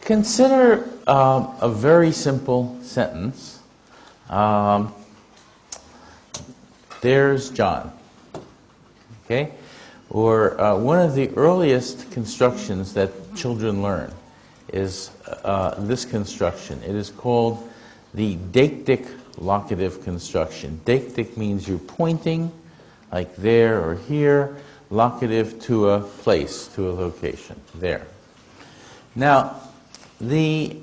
Consider a very simple sentence. There's John. Okay? Or one of the earliest constructions that children learn is this construction. It is called the deictic locative construction. Deictic means you're pointing, like there or here, locative to a place, to a location, there. Now, the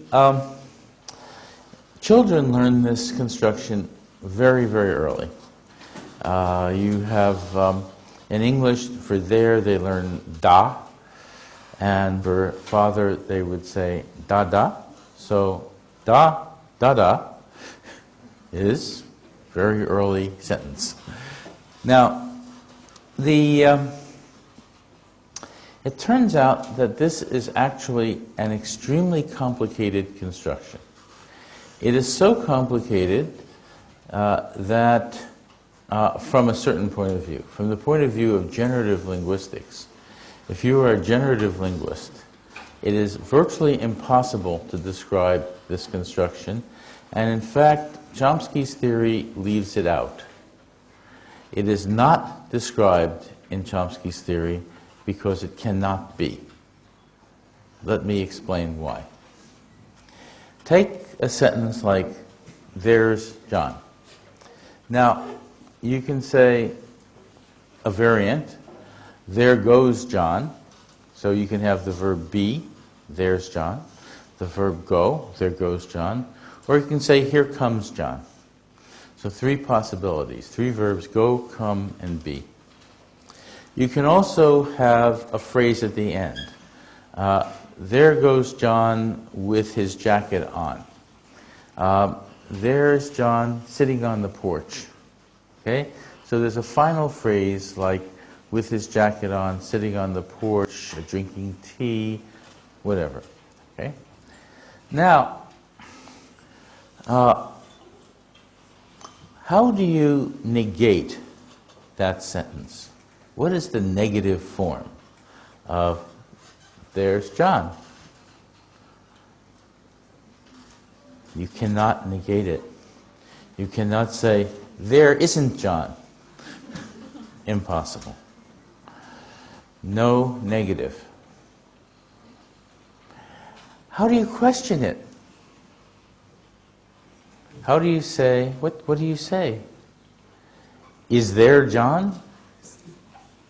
children learn this construction very, very early. You have, in English, for there, they learn da, and for father, they would say da da. So, da, da da is very early sentence. Now, it turns out that this is actually an extremely complicated construction. It is so complicated that from a certain point of view, from the point of view of generative linguistics, if you are a generative linguist, it is virtually impossible to describe this construction, and in fact, Chomsky's theory leaves it out. It is not described in Chomsky's theory because it cannot be. Let me explain why. Take a sentence like, there's John. Now, you can say a variant, there goes John. So you can have the verb be, there's John. The verb go, there goes John. Or you can say, here comes John. So three possibilities, three verbs, go, come, and be. You can also have a phrase at the end. There goes John with his jacket on. There's John sitting on the porch. Okay? So there's a final phrase like with his jacket on, sitting on the porch, drinking tea, whatever. Okay? Now, how do you negate that sentence? What is the negative form of there's John? You cannot negate it. You cannot say, there isn't John. Impossible. No negative. How do you question it? How do you say, what do you say? Is there John?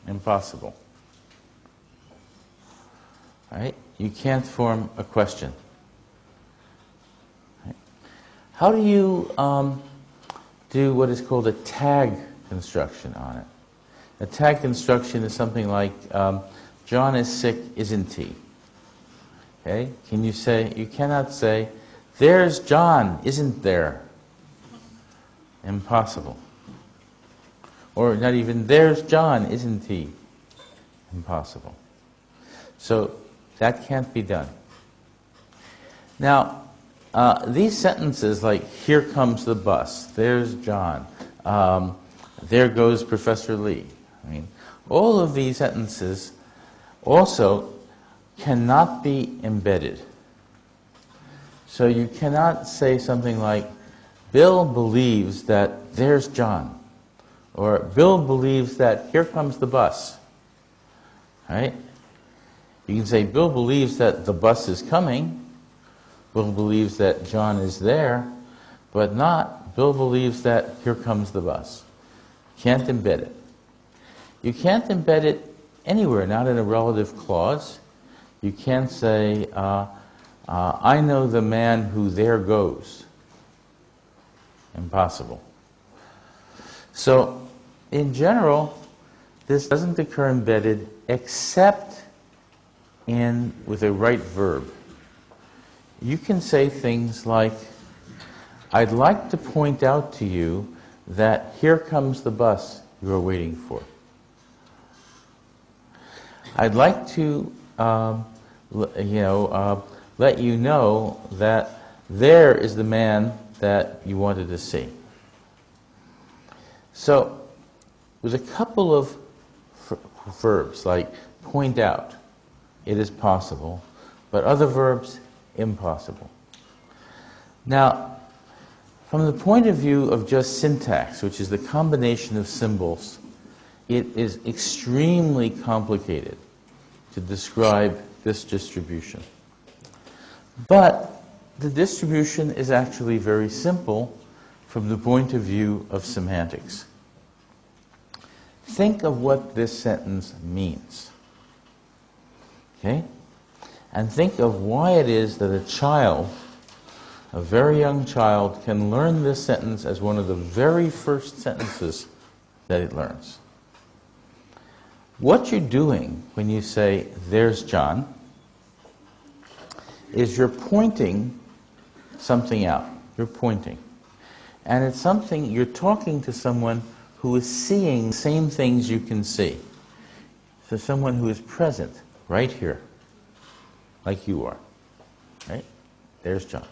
Impossible. Right? You can't form a question. Right? How do you do what is called a tag construction on it? A tag construction is something like, John is sick, isn't he? Okay? Can you say, you cannot say, there's John, isn't there? Impossible. Or not even, there's John, isn't he? Impossible. So that can't be done. Now, these sentences like, here comes the bus, there's John, there goes Professor Lee. I mean, all of these sentences also cannot be embedded. So you cannot say something like, Bill believes that there's John. Or Bill believes that here comes the bus. Right? You can say Bill believes that the bus is coming. Bill believes that John is there. But not Bill believes that here comes the bus. Can't embed it. You can't embed it anywhere, not in a relative clause. You can't say, I know the man who there goes. Impossible. So, in general, this doesn't occur embedded except with a right verb. You can say things like, I'd like to point out to you that here comes the bus you are waiting for. I'd like to let you know that there is the man that you wanted to see. So, with a couple of verbs like point out, it is possible, but other verbs, impossible. Now, from the point of view of just syntax, which is the combination of symbols, it is extremely complicated to describe this distribution. But the distribution is actually very simple from the point of view of semantics. Think of what this sentence means. Okay? And think of why it is that a child, a very young child, can learn this sentence as one of the very first sentences that it learns. What you're doing when you say, "There's John," is you're pointing something out. You're pointing. And it's something, you're talking to someone who is seeing the same things you can see. So someone who is present right here, like you are. Right? There's John.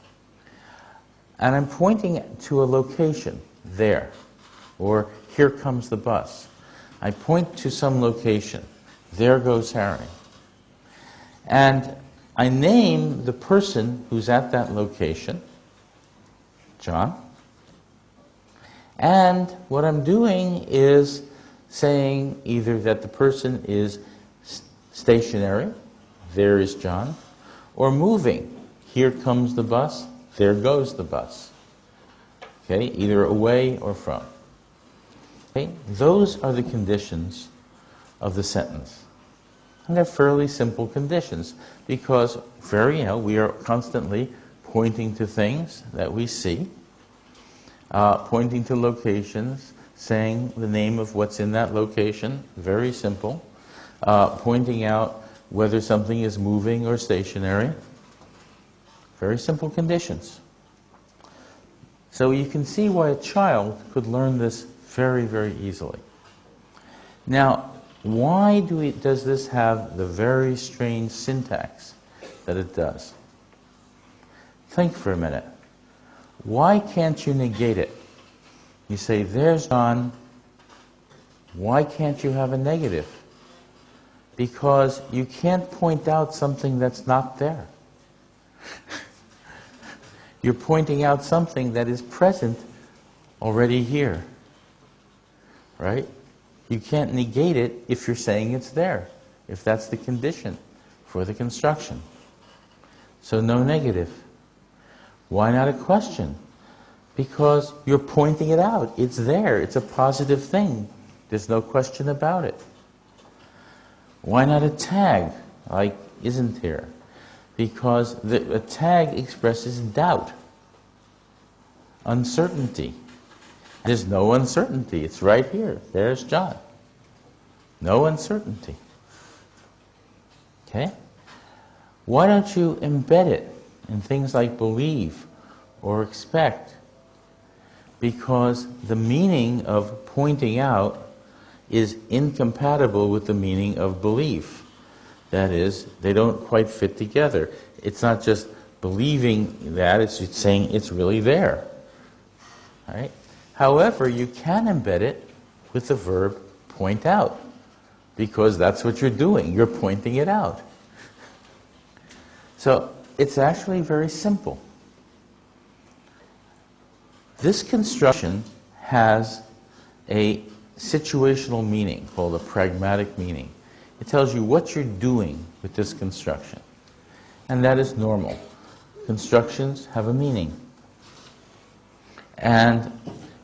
And I'm pointing to a location, there. Or, here comes the bus. I point to some location. There goes Harry. And I name the person who's at that location, John. And what I'm doing is saying either that the person is stationary, there is John, or moving. Here comes the bus, there goes the bus. Okay, either away or from. Okay, those are the conditions of the sentence. And they're fairly simple conditions because we are constantly pointing to things that we see, pointing to locations, saying the name of what's in that location, very simple, pointing out whether something is moving or stationary, very simple conditions. So you can see why a child could learn this very, very easily. Now, why does this have the very strange syntax that it does? Think for a minute. Why can't you negate it? You say, "There's John." Why can't you have a negative? Because you can't point out something that's not there. You're pointing out something that is present already here. Right? You can't negate it if you're saying it's there, if that's the condition for the construction. So no negative. Why not a question? Because you're pointing it out. It's there. It's a positive thing. There's no question about it. Why not a tag, like isn't here? Because a tag expresses doubt, uncertainty. There's no uncertainty. It's right here. There's John. No uncertainty. Okay? Why don't you embed it in things like believe or expect? Because the meaning of pointing out is incompatible with the meaning of belief. That is, they don't quite fit together. It's not just believing that, it's saying it's really there. Right? However, you can embed it with the verb point out, because that's what you're doing. You're pointing it out. So it's actually very simple. This construction has a situational meaning called a pragmatic meaning. It tells you what you're doing with this construction. And that is normal. Constructions have a meaning. And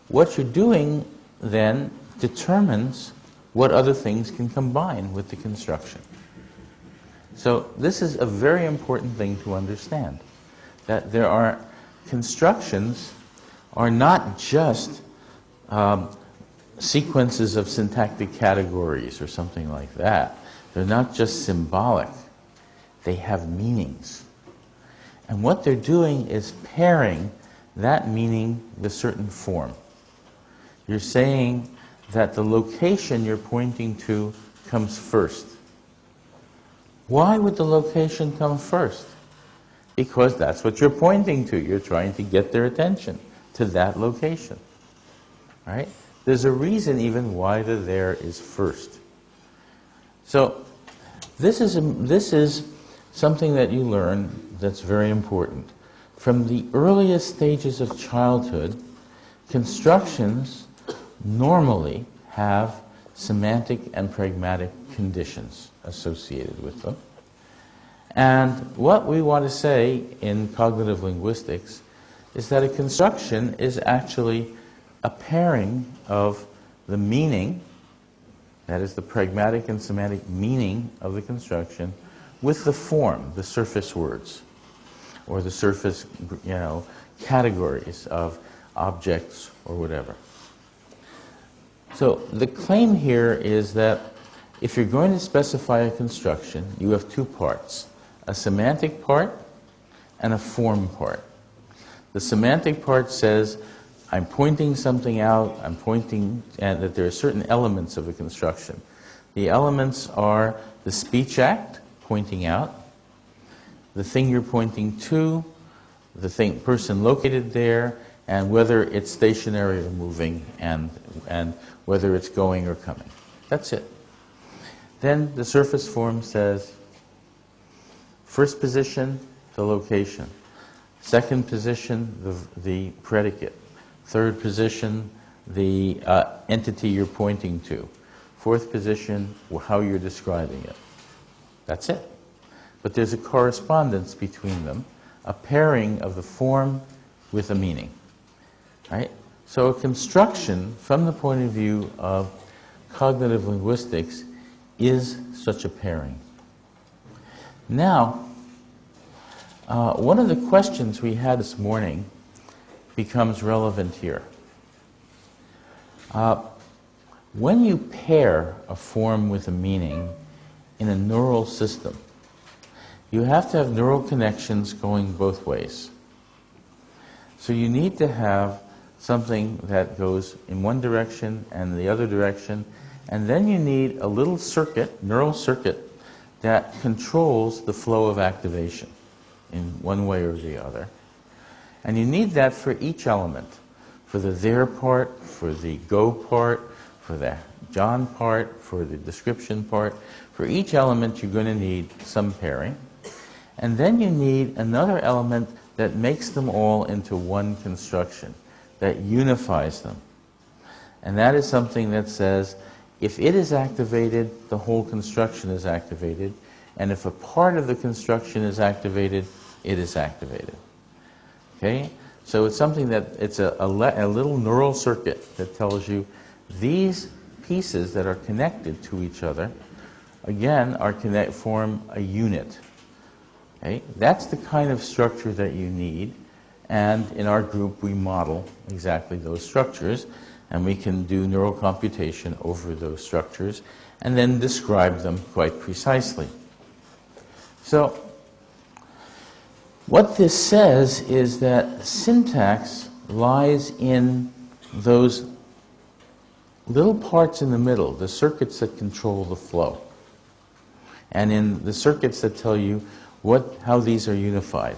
what you're doing then determines what other things can combine with the construction. So this is a very important thing to understand, that there are constructions are not just sequences of syntactic categories or something like that. They're not just symbolic. They have meanings. And what they're doing is pairing that meaning with a certain form. You're saying that the location you're pointing to comes first. Why would the location come first? Because that's what you're pointing to. You're trying to get their attention to that location. Right? There's a reason even why the there is first. So this is something that you learn that's very important. From the earliest stages of childhood, constructions normally have semantic and pragmatic conditions associated with them. And what we want to say in cognitive linguistics is that a construction is actually a pairing of the meaning, that is the pragmatic and semantic meaning of the construction, with the form, the surface words, or the surface, categories of objects or whatever. So the claim here is that if you're going to specify a construction, you have two parts, a semantic part and a form part. The semantic part says, I'm pointing something out, I'm pointing and that there are certain elements of the construction. The elements are the speech act, pointing out, the thing you're pointing to, the person located there, and whether it's stationary or moving, and whether it's going or coming. That's it. Then the surface form says, first position, the location. Second position, the predicate. Third position, the entity you're pointing to. Fourth position, how you're describing it. That's it. But there's a correspondence between them, a pairing of the form with a meaning. Right? So a construction, from the point of view of cognitive linguistics, is such a pairing. Now, one of the questions we had this morning becomes relevant here. When you pair a form with a meaning in a neural system, you have to have neural connections going both ways. So you need to have something that goes in one direction and the other direction, and then you need a little circuit, neural circuit, that controls the flow of activation in one way or the other. And you need that for each element, for the there part, for the go part, for the John part, for the description part. For each element you're going to need some pairing. And then you need another element that makes them all into one construction, that unifies them. And that is something that says, if it is activated, the whole construction is activated. And if a part of the construction is activated, it is activated. Okay? So it's something that, it's a little neural circuit that tells you these pieces that are connected to each other, again, form a unit. Okay? That's the kind of structure that you need. And in our group, we model exactly those structures. And we can do neural computation over those structures and then describe them quite precisely. So, what this says is that syntax lies in those little parts in the middle, the circuits that control the flow, and in the circuits that tell you how these are unified.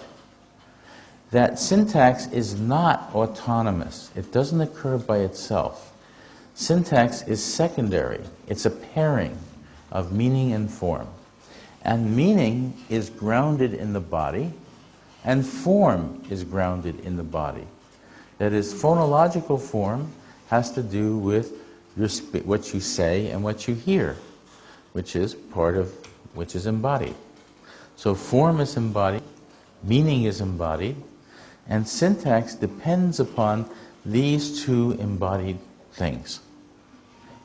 That syntax is not autonomous. It doesn't occur by itself. Syntax is secondary. It's a pairing of meaning and form. And meaning is grounded in the body, and form is grounded in the body. That is, phonological form has to do with what you say and what you hear, which is embodied. So form is embodied, meaning is embodied, and syntax depends upon these two embodied things.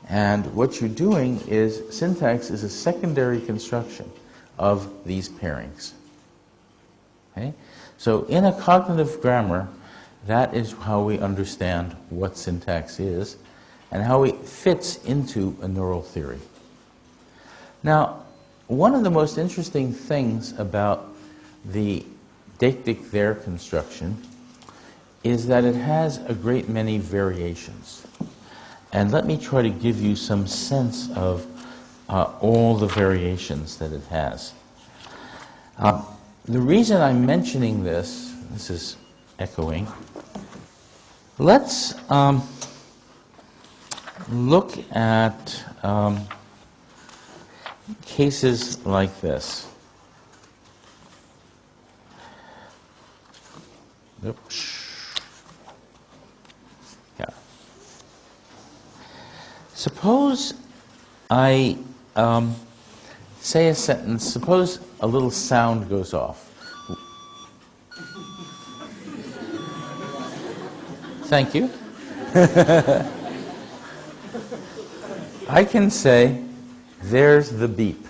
And what you're doing is, syntax is a secondary construction of these pairings. Okay? So in a cognitive grammar, that is how we understand what syntax is and how it fits into a neural theory. Now, one of the most interesting things about the deictic-there construction is that it has a great many variations. And let me try to give you some sense of all the variations that it has. The reason I'm mentioning this is echoing. Let's look at cases like this. Yeah. Suppose I say a sentence, suppose a little sound goes off. Thank you. I can say, there's the beep.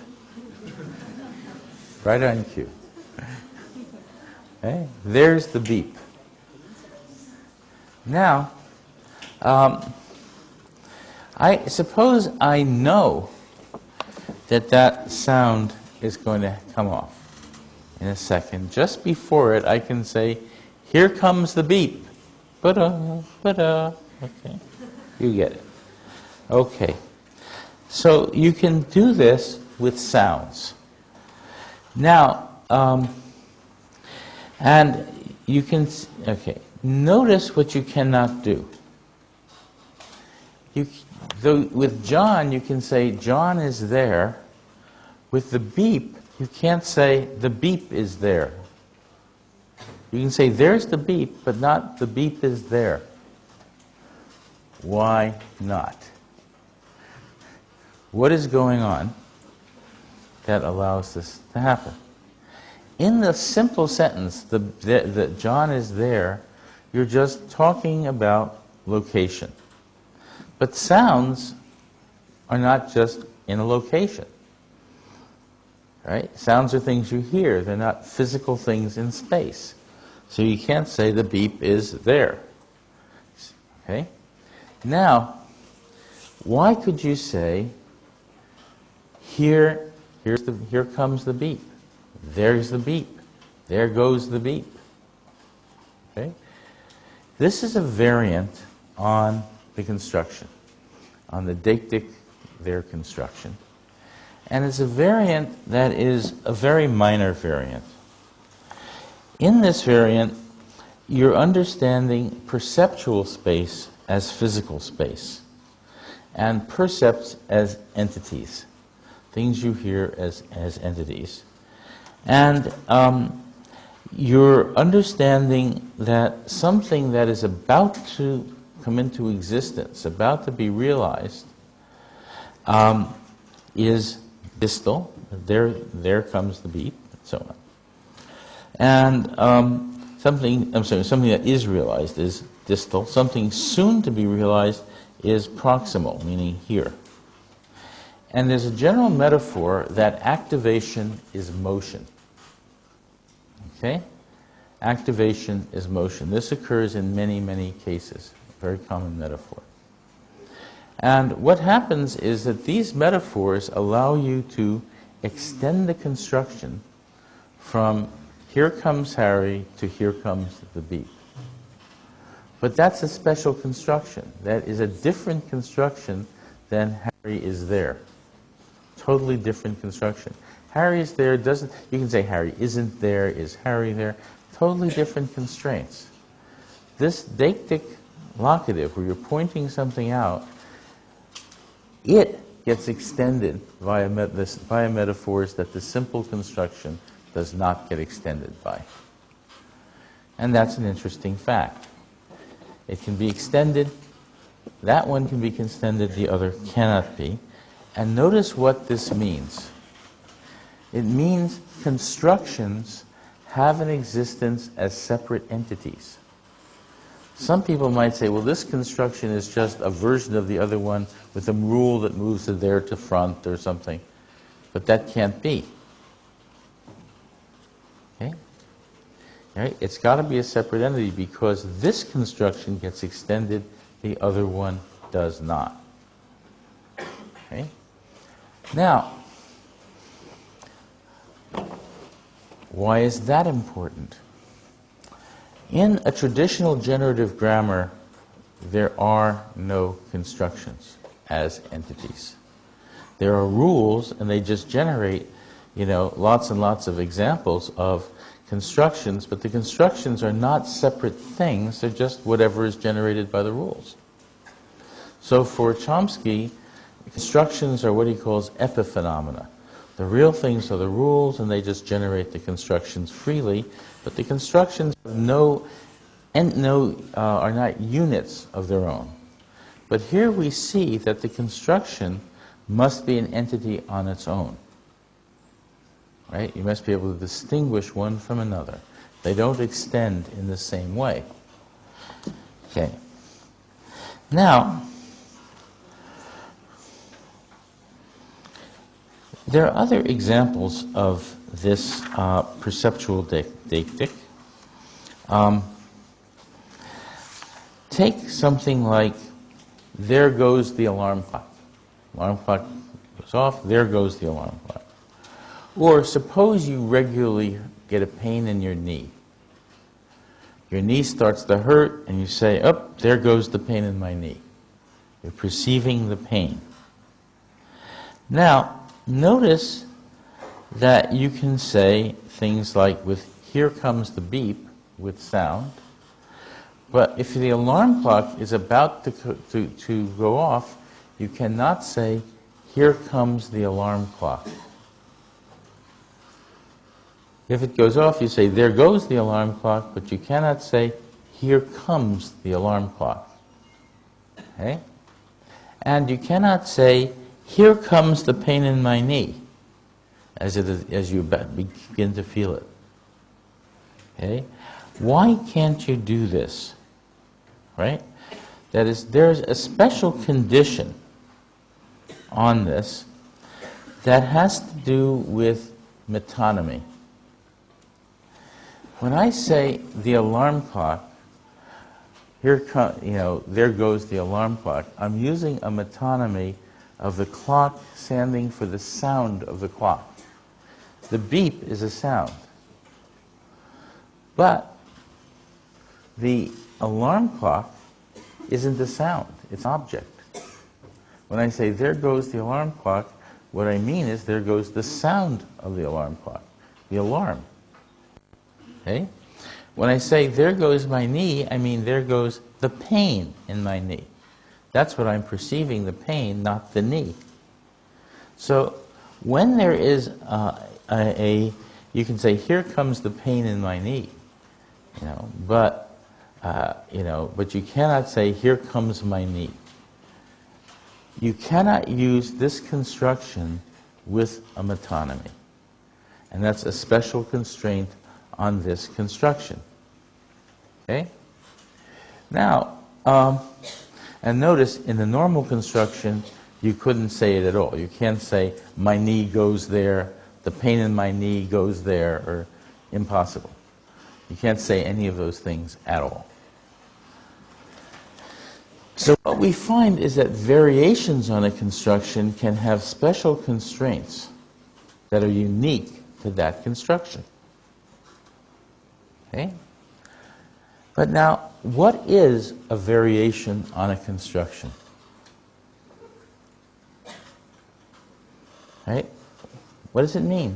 Right on cue. Okay? There's the beep. Now, I suppose I know that that sound is going to come off in a second. Just before it, I can say, here comes the beep. Ba-da, ba-da. Okay, you get it. Okay, so you can do this with sounds. Now, and you can, okay, notice what you cannot do. With John, you can say, John is there. With the beep, you can't say, the beep is there. You can say, there's the beep, but not the beep is there. Why not? What is going on that allows this to happen? In the simple sentence, the John is there, you're just talking about location. But sounds are not just in a location. Right? Sounds are things you hear. They're not physical things in space. So you can't say the beep is there. Okay? Now, why could you say, here comes the beep. There's the beep. There goes the beep. Okay? This is a variant on the construction, on the deictic there construction. And it's a variant that is a very minor variant. In this variant, you're understanding perceptual space as physical space, and percepts as entities, things you hear as entities. And you're understanding that something that is about to come into existence, about to be realized, is distal. There comes the beep, and so on. And something that is realized is distal. Something soon to be realized is proximal, meaning here. And there's a general metaphor that activation is motion. Okay? Activation is motion. This occurs in many, many cases. A very common metaphor. And what happens is that these metaphors allow you to extend the construction from here comes Harry to here comes the beep. But that's a special construction. That is a different construction than Harry is there. Totally different construction. Harry is there, doesn't, you can say Harry isn't there, is Harry there? Totally different constraints. This deictic locative, where you're pointing something out, it gets extended via metaphors that the simple construction does not get extended by. And that's an interesting fact. It can be extended, that one can be extended, the other cannot be. And notice what this means. It means constructions have an existence as separate entities. Some people might say, well, this construction is just a version of the other one with a rule that moves it there to front or something. But that can't be. Okay? Right? It's got to be a separate entity because this construction gets extended, the other one does not. Okay? Now, why is that important? In a traditional generative grammar, there are no constructions as entities. There are rules, and they just generate, lots and lots of examples of constructions, but the constructions are not separate things, they're just whatever is generated by the rules. So for Chomsky, constructions are what he calls epiphenomena. The real things are the rules, and they just generate the constructions freely, but the constructions have no are not units of their own. But here we see that the construction must be an entity on its own. Right? You must be able to distinguish one from another. They don't extend in the same way. Okay. Now, there are other examples of this perceptual deictic. Take something like, there goes the alarm clock. Alarm clock goes off, there goes the alarm clock. Or suppose you regularly get a pain in your knee. Your knee starts to hurt and you say, oh, there goes the pain in my knee. You're perceiving the pain. Now, notice that you can say things like, with here comes the beep with sound, but if the alarm clock is about to go off, you cannot say, here comes the alarm clock. If it goes off, you say, there goes the alarm clock, but you cannot say, here comes the alarm clock. Okay? And you cannot say, here comes the pain in my knee, as you begin to feel it. Okay? Why can't you do this? Right? That is, there's a special condition on this that has to do with metonymy. When I say the alarm clock, there goes the alarm clock, I'm using a metonymy of the clock standing for the sound of the clock. The beep is a sound. But the alarm clock isn't a sound, it's an object. When I say there goes the alarm clock, what I mean is there goes the sound of the alarm clock, the alarm. Okay? When I say there goes my knee, I mean there goes the pain in my knee. That's what I'm perceiving, the pain, not the knee. So when there is you can say, here comes the pain in my knee, but you cannot say, here comes my knee. You cannot use this construction with a metonymy. And that's a special constraint on this construction. Okay? Now, and notice in the normal construction, you couldn't say it at all. You can't say, my knee goes there, the pain in my knee goes there, or impossible. You can't say any of those things at all. So what we find is that variations on a construction can have special constraints that are unique to that construction. Okay? But now, what is a variation on a construction? Right? What does it mean?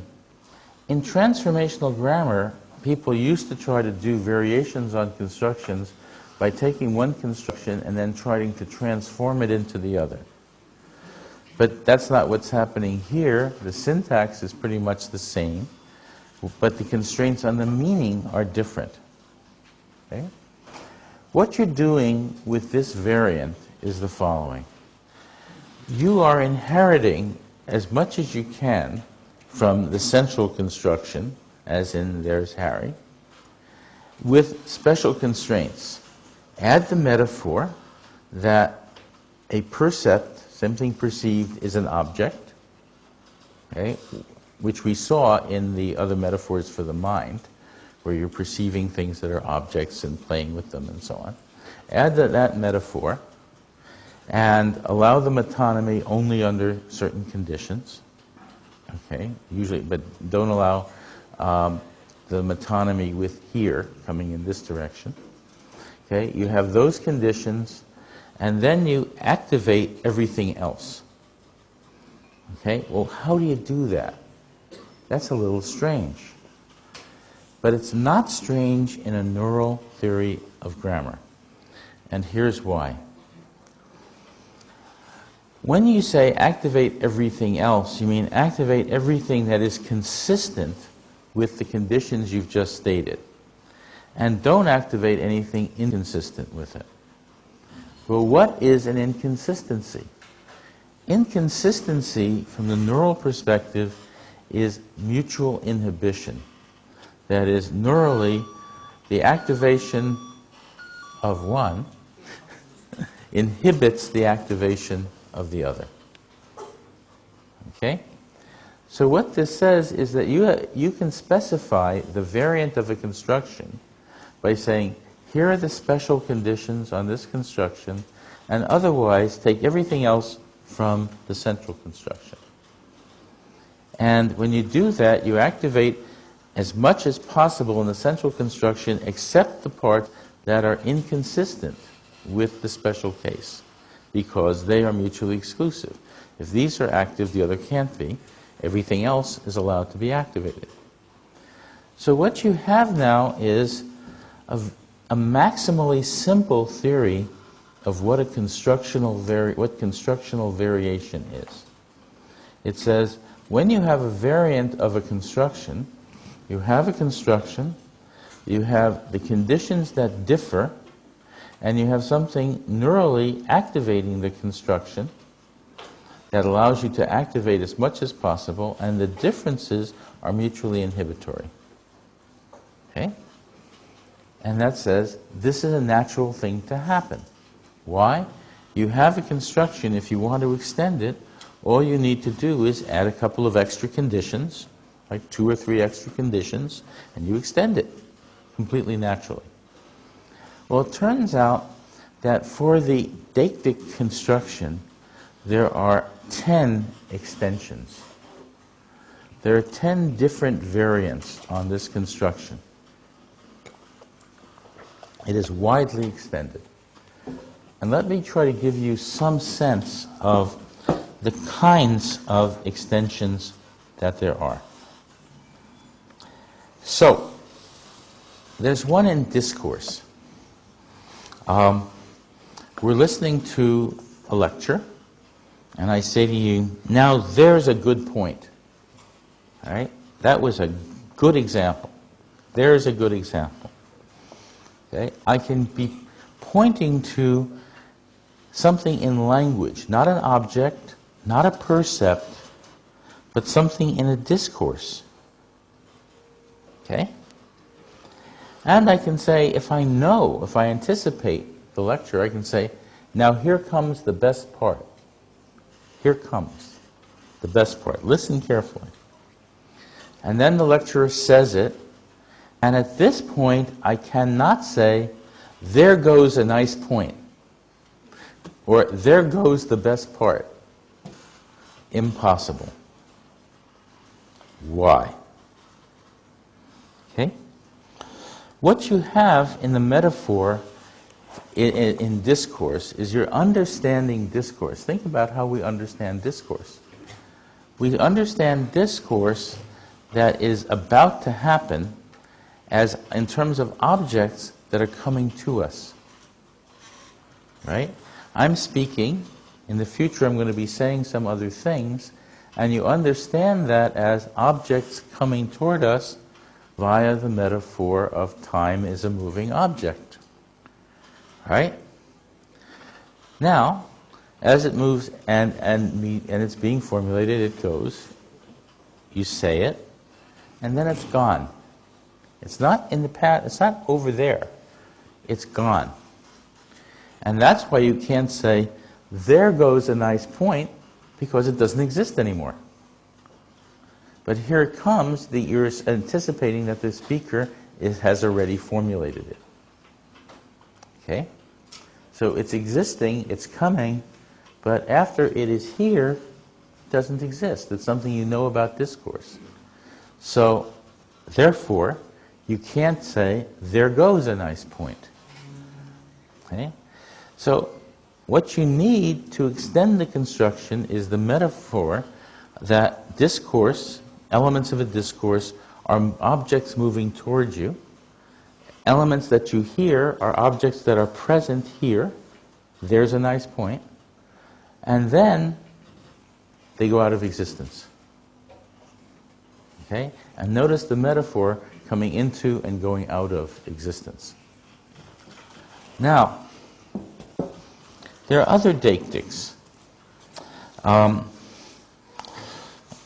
In transformational grammar, people used to try to do variations on constructions by taking one construction and then trying to transform it into the other. But that's not what's happening here. The syntax is pretty much the same, but the constraints on the meaning are different. Okay? What you're doing with this variant is the following. You are inheriting as much as you can from the central construction, as in there's Harry, with special constraints. Add the metaphor that a percept, something perceived, is an object, okay, which we saw in the other metaphors for the mind, where you're perceiving things that are objects and playing with them and so on. Add that metaphor and allow the metonymy only under certain conditions, okay, usually, but don't allow the metonymy with here coming in this direction. Okay, you have those conditions, and then you activate everything else. Okay, well, how do you do that? That's a little strange. But it's not strange in a neural theory of grammar. And here's why. When you say activate everything else, you mean activate everything that is consistent with the conditions you've just stated. and don't activate anything inconsistent with it. Well, what is an inconsistency? Inconsistency, from the neural perspective, is mutual inhibition. That is, neurally, the activation of one inhibits the activation of the other. Okay? So what this says is that you can specify the variant of a construction by saying, here are the special conditions on this construction, and otherwise take everything else from the central construction. And when you do that, you activate as much as possible in the central construction except the parts that are inconsistent with the special case, because they are mutually exclusive. If these are active, the other can't be. Everything else is allowed to be activated. So what you have now is a maximally simple theory of what constructional variation is. It says, when you have a variant of a construction, you have a construction, you have the conditions that differ, and you have something neurally activating the construction that allows you to activate as much as possible, and the differences are mutually inhibitory. Okay? And that says this is a natural thing to happen. Why? You have a construction. If you want to extend it, all you need to do is add a couple of extra conditions, like 2 or 3 extra conditions, and you extend it completely naturally. Well, it turns out that for the deictic construction, there are 10 extensions. There are 10 different variants on this construction. It is widely extended. And let me try to give you some sense of the kinds of extensions that there are. So, there's one in discourse. We're listening to a lecture, and I say to you, now there's a good point. All right? That was a good example. There's a good example. Okay? I can be pointing to something in language, not an object, not a percept, but something in a discourse. Okay? And I can say, if I anticipate the lecture, I can say, now here comes the best part. Here comes the best part. Listen carefully. And then the lecturer says it, and at this point, I cannot say, there goes a nice point, or there goes the best part. Impossible. Why? Okay? What you have in the metaphor in discourse is you're understanding discourse. Think about how we understand discourse. We understand discourse that is about to happen as in terms of objects that are coming to us. Right? I'm speaking. In the future, I'm going to be saying some other things, and you understand that as objects coming toward us via the metaphor of time is a moving object. Right? Now, as it moves and it's being formulated, it goes. You say it, and then it's gone. It's not in the past. It's not over there. It's gone. And that's why you can't say, there goes a nice point, because it doesn't exist anymore. But here it comes, you're anticipating that the speaker has already formulated it. Okay? So it's existing, it's coming, but after it is here, it doesn't exist. It's something you know about discourse. So, therefore, you can't say, there goes a nice point. Okay? So, what you need to extend the construction is the metaphor that discourse, elements of a discourse, are objects moving towards you. Elements that you hear are objects that are present here. There's a nice point. And then they go out of existence. Okay? And notice the metaphor coming into and going out of existence. Now, there are other deictics.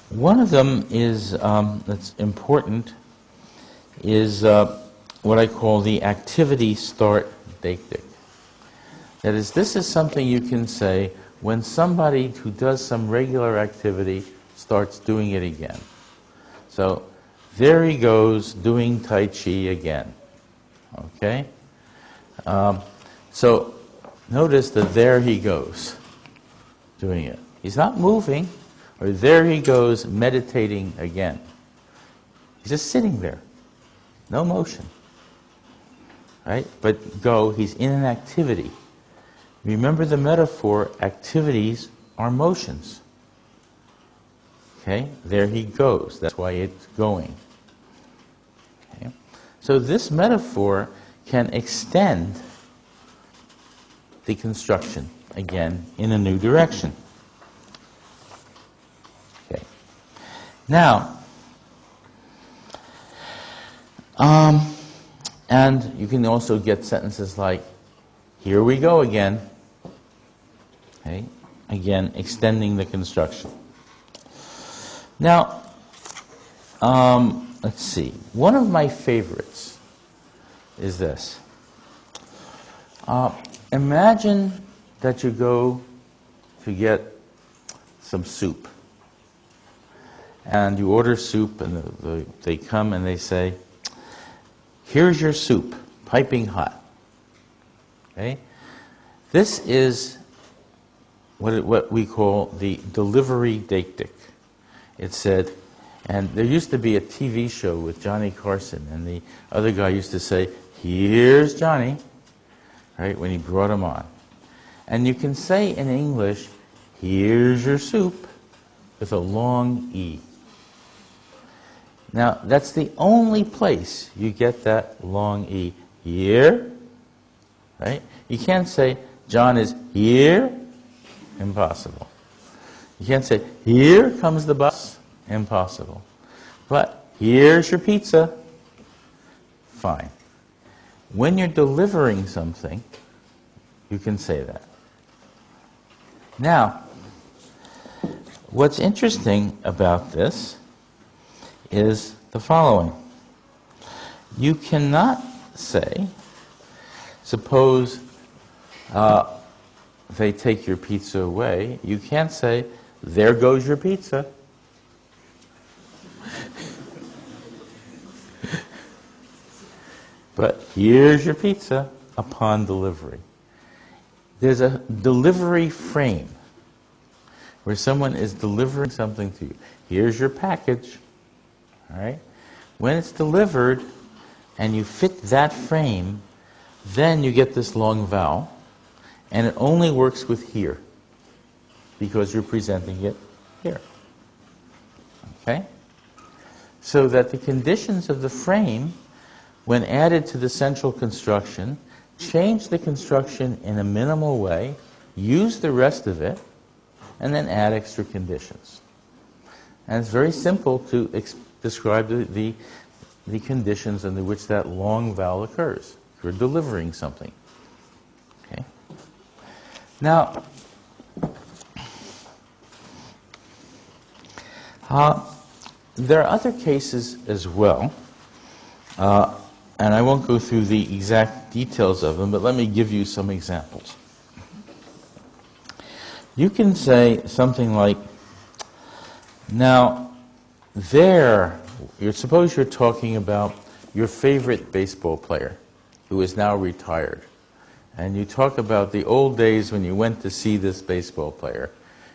One of them is, that's important, is what I call the activity start deictic. That is, this is something you can say when somebody who does some regular activity starts doing it again. So, there he goes doing Tai Chi again. Okay? So, notice that there he goes doing it. He's not moving, or there he goes meditating again. He's just sitting there. No motion. Right? But go, he's in an activity. Remember the metaphor, activities are motions. Okay? There he goes. That's why it's going. Okay? So this metaphor can extend the construction, again, in a new direction. Okay. Now, and you can also get sentences like, here we go again. Okay? Again, extending the construction. Now, let's see. One of my favorites is this. Imagine that you go to get some soup. And you order soup, and they come and they say, here's your soup, piping hot. Okay? This is what we call the delivery deictic. It said, and there used to be a TV show with Johnny Carson, and the other guy used to say, here's Johnny, right, when he brought him on. And you can say in English, here's your soup, with a long E. Now, that's the only place you get that long E. Here, right? You can't say, John is here. Impossible. You can't say, here comes the bus. Impossible. But here's your pizza. Fine. When you're delivering something, you can say that. Now, what's interesting about this is the following. You cannot say, suppose they take your pizza away. You can't say, there goes your pizza. But here's your pizza upon delivery. There's a delivery frame where someone is delivering something to you. Here's your package. All right? When it's delivered and you fit that frame, then you get this long vowel, and it only works with here because you're presenting it here. Okay? So that the conditions of the frame, when added to the central construction, change the construction in a minimal way, use the rest of it, and then add extra conditions. And it's very simple to describe the conditions under which that long vowel occurs. You're delivering something. Okay? Now, there are other cases as well, and I won't go through the exact details of them, but let me give you some examples. You can say something like, now, suppose you're talking about your favorite baseball player who is now retired. And you talk about the old days when you went to see this baseball player.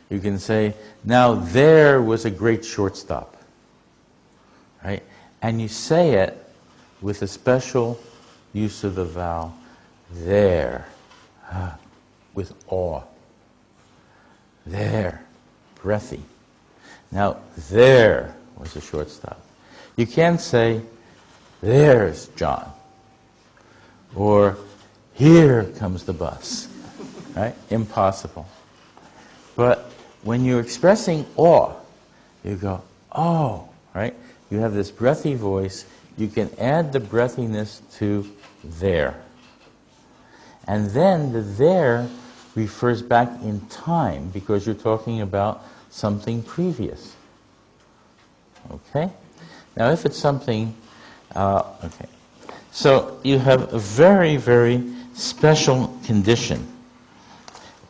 You can say, now there was a great shortstop. Right? And you say it with a special use of the vowel, there, with awe. There, breathy. Now, there was a shortstop. You can't say, there's John. Or, here comes the bus. Right? Impossible. But when you're expressing awe, you go, oh, right? You have this breathy voice you can add the breathiness to there. And then the there refers back in time because you're talking about something previous. Okay? Now if it's something, okay. So you have a very, very special condition.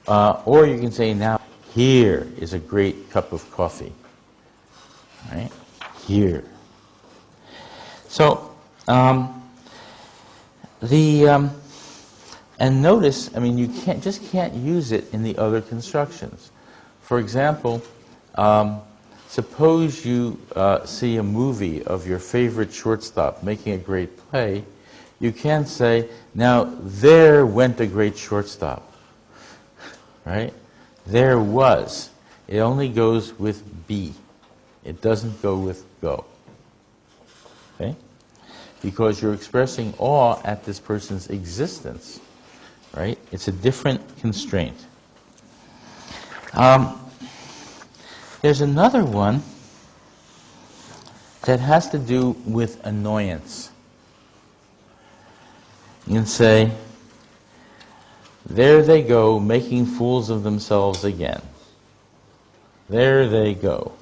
Or you can say now, here is a great cup of coffee. Right? Here. So, and notice, I mean, you can't use it in the other constructions. For example, suppose you see a movie of your favorite shortstop making a great play. You can't say, now there went a great shortstop. Right? There was. It only goes with be. It doesn't go with go. Okay? Because you're expressing awe at this person's existence. Right? It's a different constraint. There's another one that has to do with annoyance. You can say, there they go, making fools of themselves again. There they go.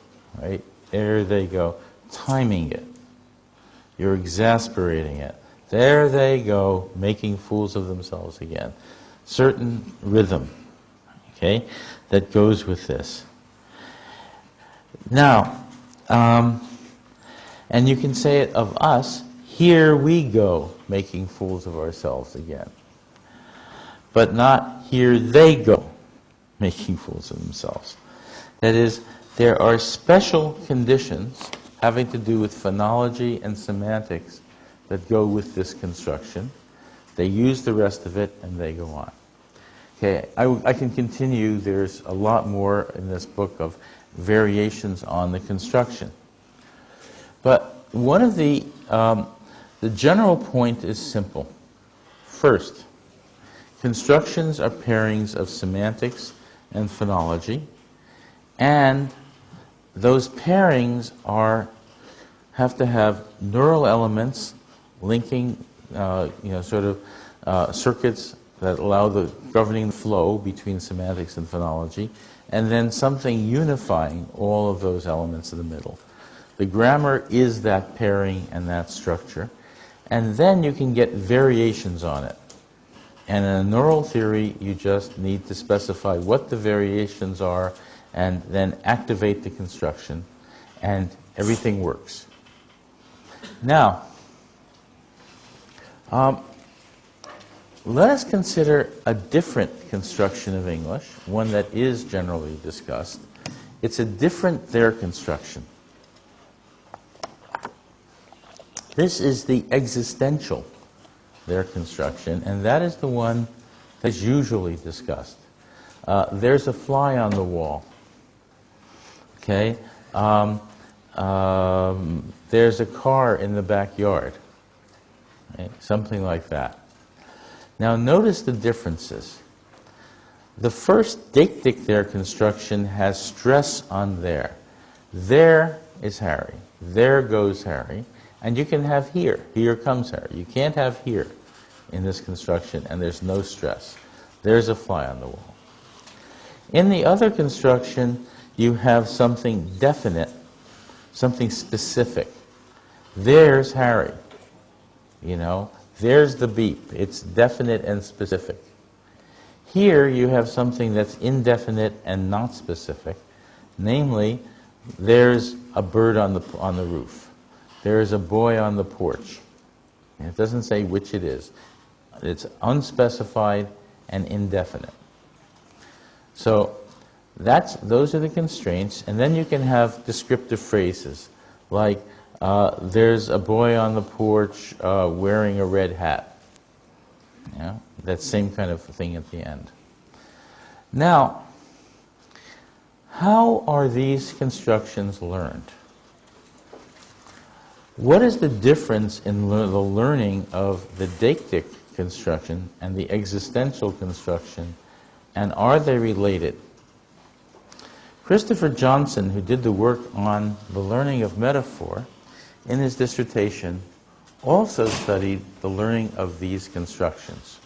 Right? There they go. Timing it. You're exasperating it. There they go, making fools of themselves again. Certain rhythm, okay, that goes with this. Now, and you can say it of us, here we go, making fools of ourselves again. But not here they go, making fools of themselves. That is, there are special conditions having to do with phonology and semantics that go with this construction. They use the rest of it and they go on. Okay, I can continue. There's a lot more in this book of variations on the construction. But one of the general point is simple. First, constructions are pairings of semantics and phonology, and those pairings have to have neural elements linking, circuits that allow the governing flow between semantics and phonology, and then something unifying all of those elements in the middle. The grammar is that pairing and that structure, and then you can get variations on it. And in a neural theory, you just need to specify what the variations are and then activate the construction, and everything works. Now, let us consider a different construction of English, one that is generally discussed. It's a different there construction. This is the existential there construction, and that is the one that's usually discussed. There's a fly on the wall. Okay? There's a car in the backyard. Right? Something like that. Now notice the differences. The first deictic there construction has stress on there. There is Harry. There goes Harry. And you can have here. Here comes Harry. You can't have here in this construction, and there's no stress. There's a fly on the wall. In the other construction, you have something definite, something specific. There's Harry. You know, there's the beep. It's definite and specific. Here you have something that's indefinite and not specific. Namely, there's a bird on the roof. There's a boy on the porch. And it doesn't say which it is. It's unspecified and indefinite. So those are the constraints. And then you can have descriptive phrases like, there's a boy on the porch wearing a red hat. Yeah, that same kind of thing at the end. Now, how are these constructions learned? What is the difference in the learning of the deictic construction and the existential construction, and are they related? Christopher Johnson, who did the work on the learning of metaphor, in his dissertation also studied the learning of these constructions.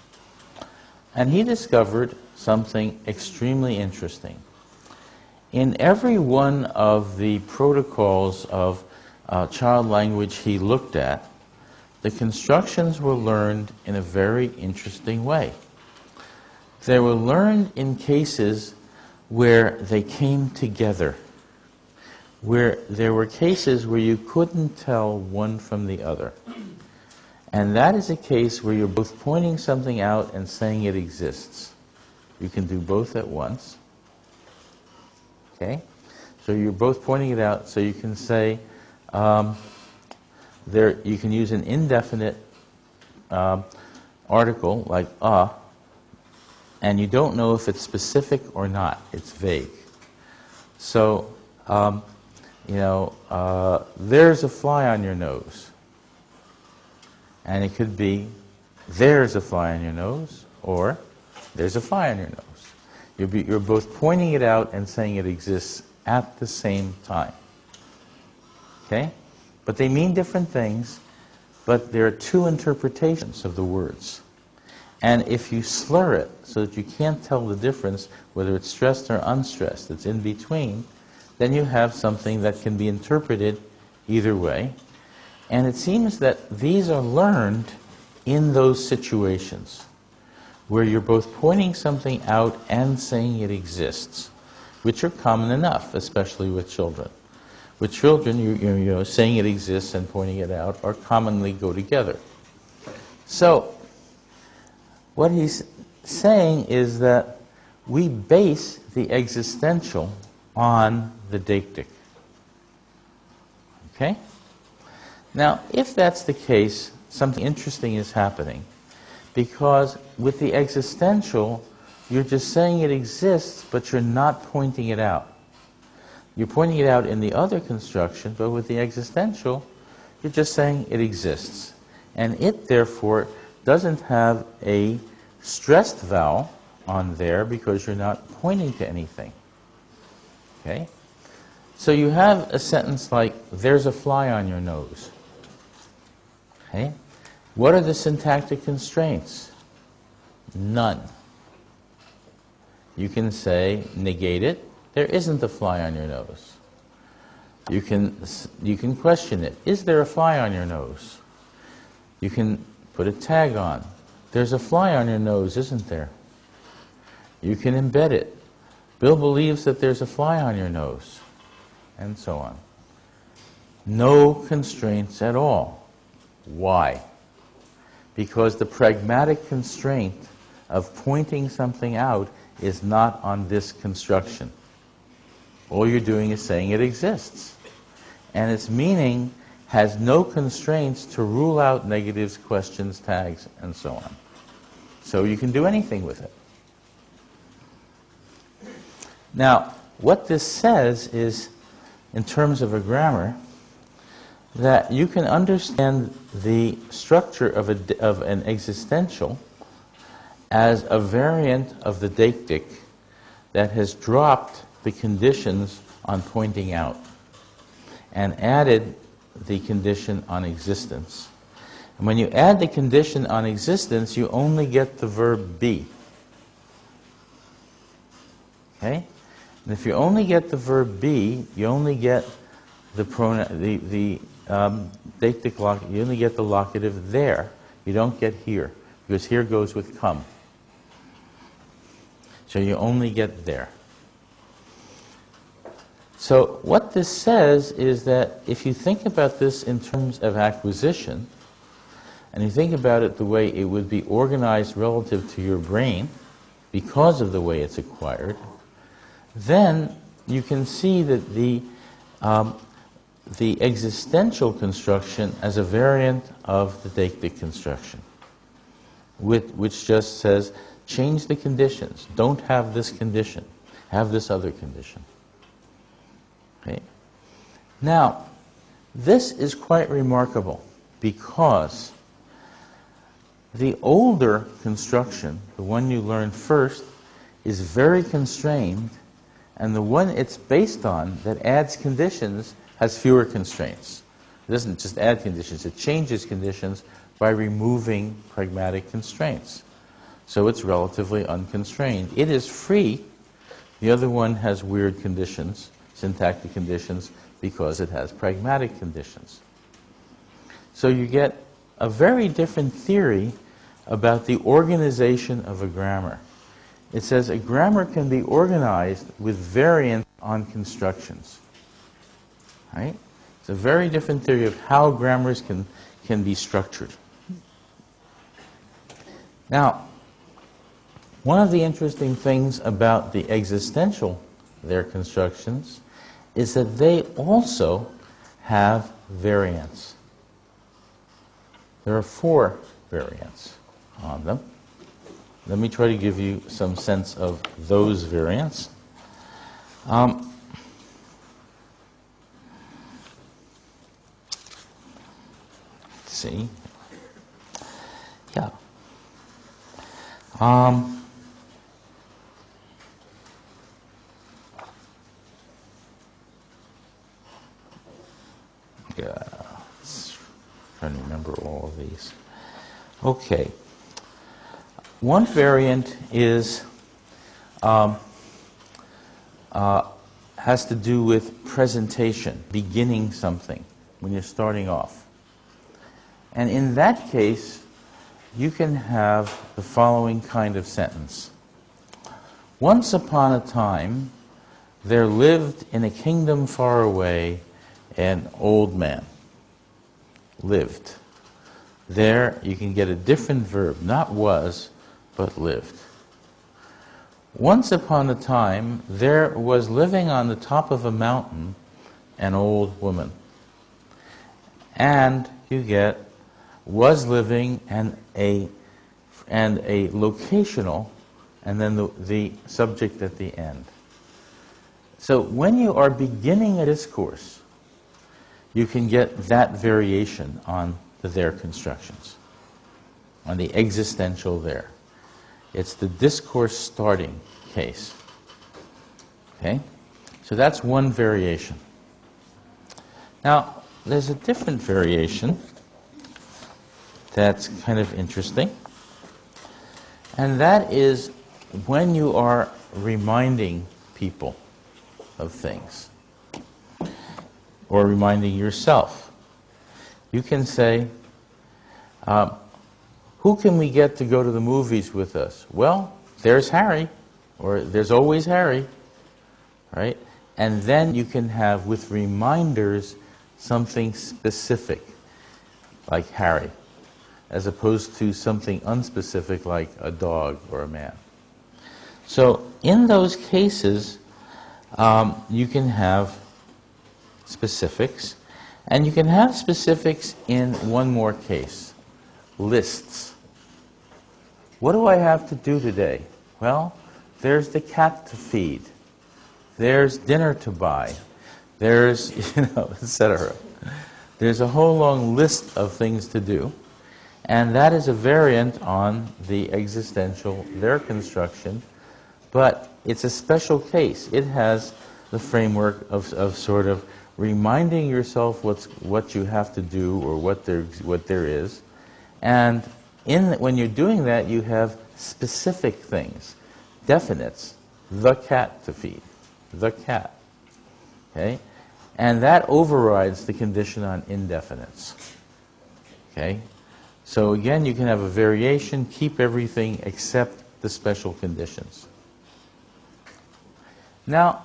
And he discovered something extremely interesting. In every one of the protocols of child language he looked at, the constructions were learned in a very interesting way. They were learned in cases where they came together, where there were cases where you couldn't tell one from the other. And that is a case where you're both pointing something out and saying it exists. You can do both at once. Okay? So you're both pointing it out, so you can say, you can use an indefinite article like and you don't know if it's specific or not. It's vague. So, there's a fly on your nose. And it could be, there's a fly on your nose, or there's a fly on your nose. You're both pointing it out and saying it exists at the same time. Okay? But they mean different things, but there are two interpretations of the words. And if you slur it so that you can't tell the difference, whether it's stressed or unstressed, it's in between, then you have something that can be interpreted either way. And it seems that these are learned in those situations where you're both pointing something out and saying it exists, which are common enough, especially with children. With children, saying it exists and pointing it out are commonly go together. So, what he's saying is that we base the existential on the deictic. Okay? Now, if that's the case, something interesting is happening. Because with the existential, you're just saying it exists, but you're not pointing it out. You're pointing it out in the other construction, but with the existential, you're just saying it exists. And it, therefore, doesn't have a stressed vowel on there because you're not pointing to anything. Okay? So you have a sentence like, there's a fly on your nose. Okay? What are the syntactic constraints? None. You can say, negate it, there isn't a fly on your nose. You can question it, is there a fly on your nose? You can put a tag on, there's a fly on your nose, isn't there? You can embed it. Bill believes that there's a fly on your nose, and so on. No constraints at all. Why? Because the pragmatic constraint of pointing something out is not on this construction. All you're doing is saying it exists. And its meaning has no constraints to rule out negatives, questions, tags, and so on. So you can do anything with it. Now, what this says is, in terms of a grammar, that you can understand the structure of an existential as a variant of the deictic that has dropped the conditions on pointing out and added the condition on existence. And when you add the condition on existence, you only get the verb be. Okay? And if you only get the verb be, you only get the deictic locative, you only get the locative there. You don't get here, because here goes with come. So you only get there. So what this says is that if you think about this in terms of acquisition, and you think about it the way it would be organized relative to your brain, because of the way it's acquired, then you can see that the existential construction as a variant of the deictic construction, which just says, change the conditions. Don't have this condition. Have this other condition. Okay. Now, this is quite remarkable because the older construction, the one you learned first, is very constrained, and the one it's based on that adds conditions has fewer constraints. It doesn't just add conditions, it changes conditions by removing pragmatic constraints. So it's relatively unconstrained. It is free. The other one has weird conditions, syntactic conditions, because it has pragmatic conditions. So you get a very different theory about the organization of a grammar. It says a grammar can be organized with variance on constructions. Right? It's a very different theory of how grammars can be structured. Now, one of the interesting things about the existential their constructions is that they also have variants. There are 4 variants on them. Let me try to give you some sense of those variants. Let's see. Yeah. Trying to remember all of these. Okay. One variant is has to do with presentation, beginning something when you're starting off. And in that case, you can have the following kind of sentence. Once upon a time, there lived in a kingdom far away an old man. Lived. There you can get a different verb, not was, but lived. Once upon a time, there was living on the top of a mountain an old woman. And you get was living and a locational, and then the subject at the end. So when you are beginning a discourse, you can get that variation on the there constructions, on the existential there. It's the discourse starting case. Okay? So that's one variation. Now, there's a different variation that's kind of interesting, and that is when you are reminding people of things, or reminding yourself. You can say, who can we get to go to the movies with us? Well, there's Harry, or there's always Harry, right? And then you can have, with reminders, something specific, like Harry, as opposed to something unspecific like a dog or a man. So in those cases, you can have specifics, and you can have specifics in one more case, lists. What do I have to do today? Well, there's the cat to feed, there's dinner to buy, there's, etc. There's a whole long list of things to do, and that is a variant on the existential their construction, but it's a special case. It has the framework of sort of reminding yourself what you have to do or what there is, and when you're doing that, you have specific things, definites, the cat to feed, the cat, okay, and that overrides the condition on indefinites, okay. So again, you can have a variation, keep everything except the special conditions. Now,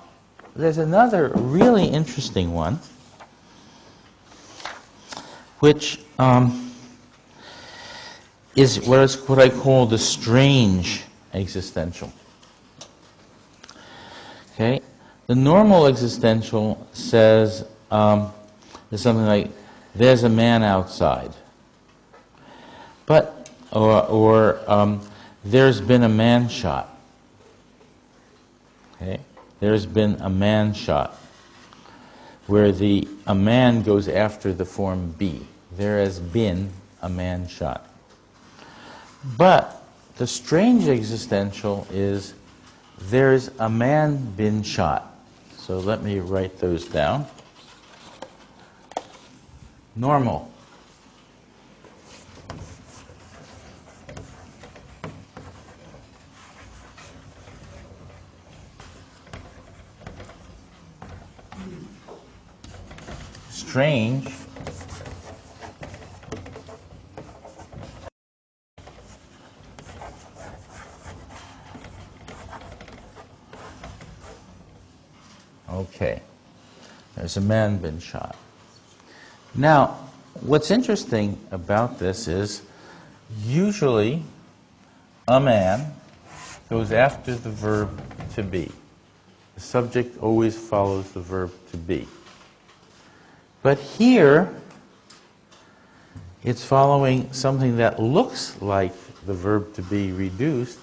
there's another really interesting one, which is what I call the strange existential. Okay, the normal existential says there's something like, "There's a man outside," but or "There's been a man shot." Okay. There's been a man shot, where a man goes after the form be. There has been a man shot. But the strange existential is there's a man been shot. So let me write those down. normal. Strange. Okay, there's a man been shot. Now, what's interesting about this is usually a man goes after the verb to be. The subject always follows the verb to be. But here, it's following something that looks like the verb to be reduced,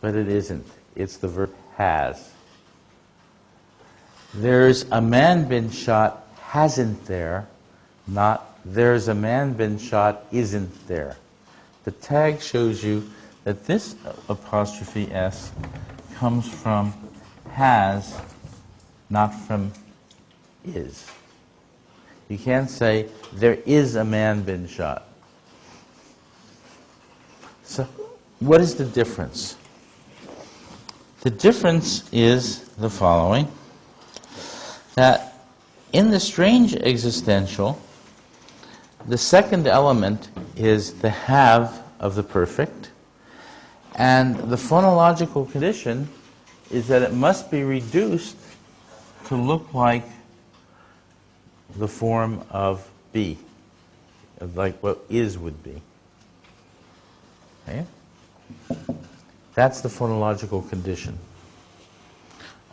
but it isn't. It's the verb has. There's a man been shot, hasn't there, not there's a man been shot, isn't there. The tag shows you that this apostrophe S comes from has, not from is. You can't say, there is a man been shot. So, what is the difference? The difference is the following, that in the strange existential, the second element is the have of the perfect, and the phonological condition is that it must be reduced to look like the form of be, like what is would be. Okay? That's the phonological condition.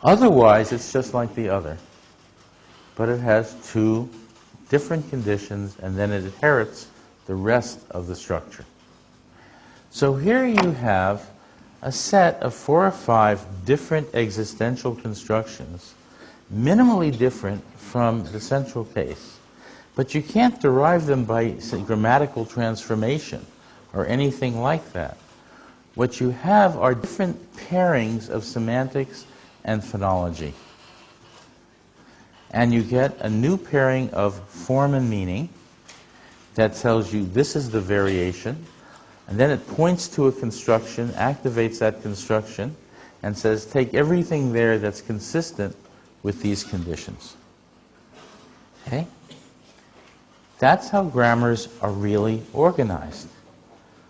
Otherwise, it's just like the other. But it has two different conditions, and then it inherits the rest of the structure. So here you have a set of 4 or 5 different existential constructions, minimally different from the central case. But you can't derive them by grammatical transformation or anything like that. What you have are different pairings of semantics and phonology. And you get a new pairing of form and meaning that tells you this is the variation, and then it points to a construction, activates that construction, and says take everything there that's consistent with these conditions. Okay? That's how grammars are really organized.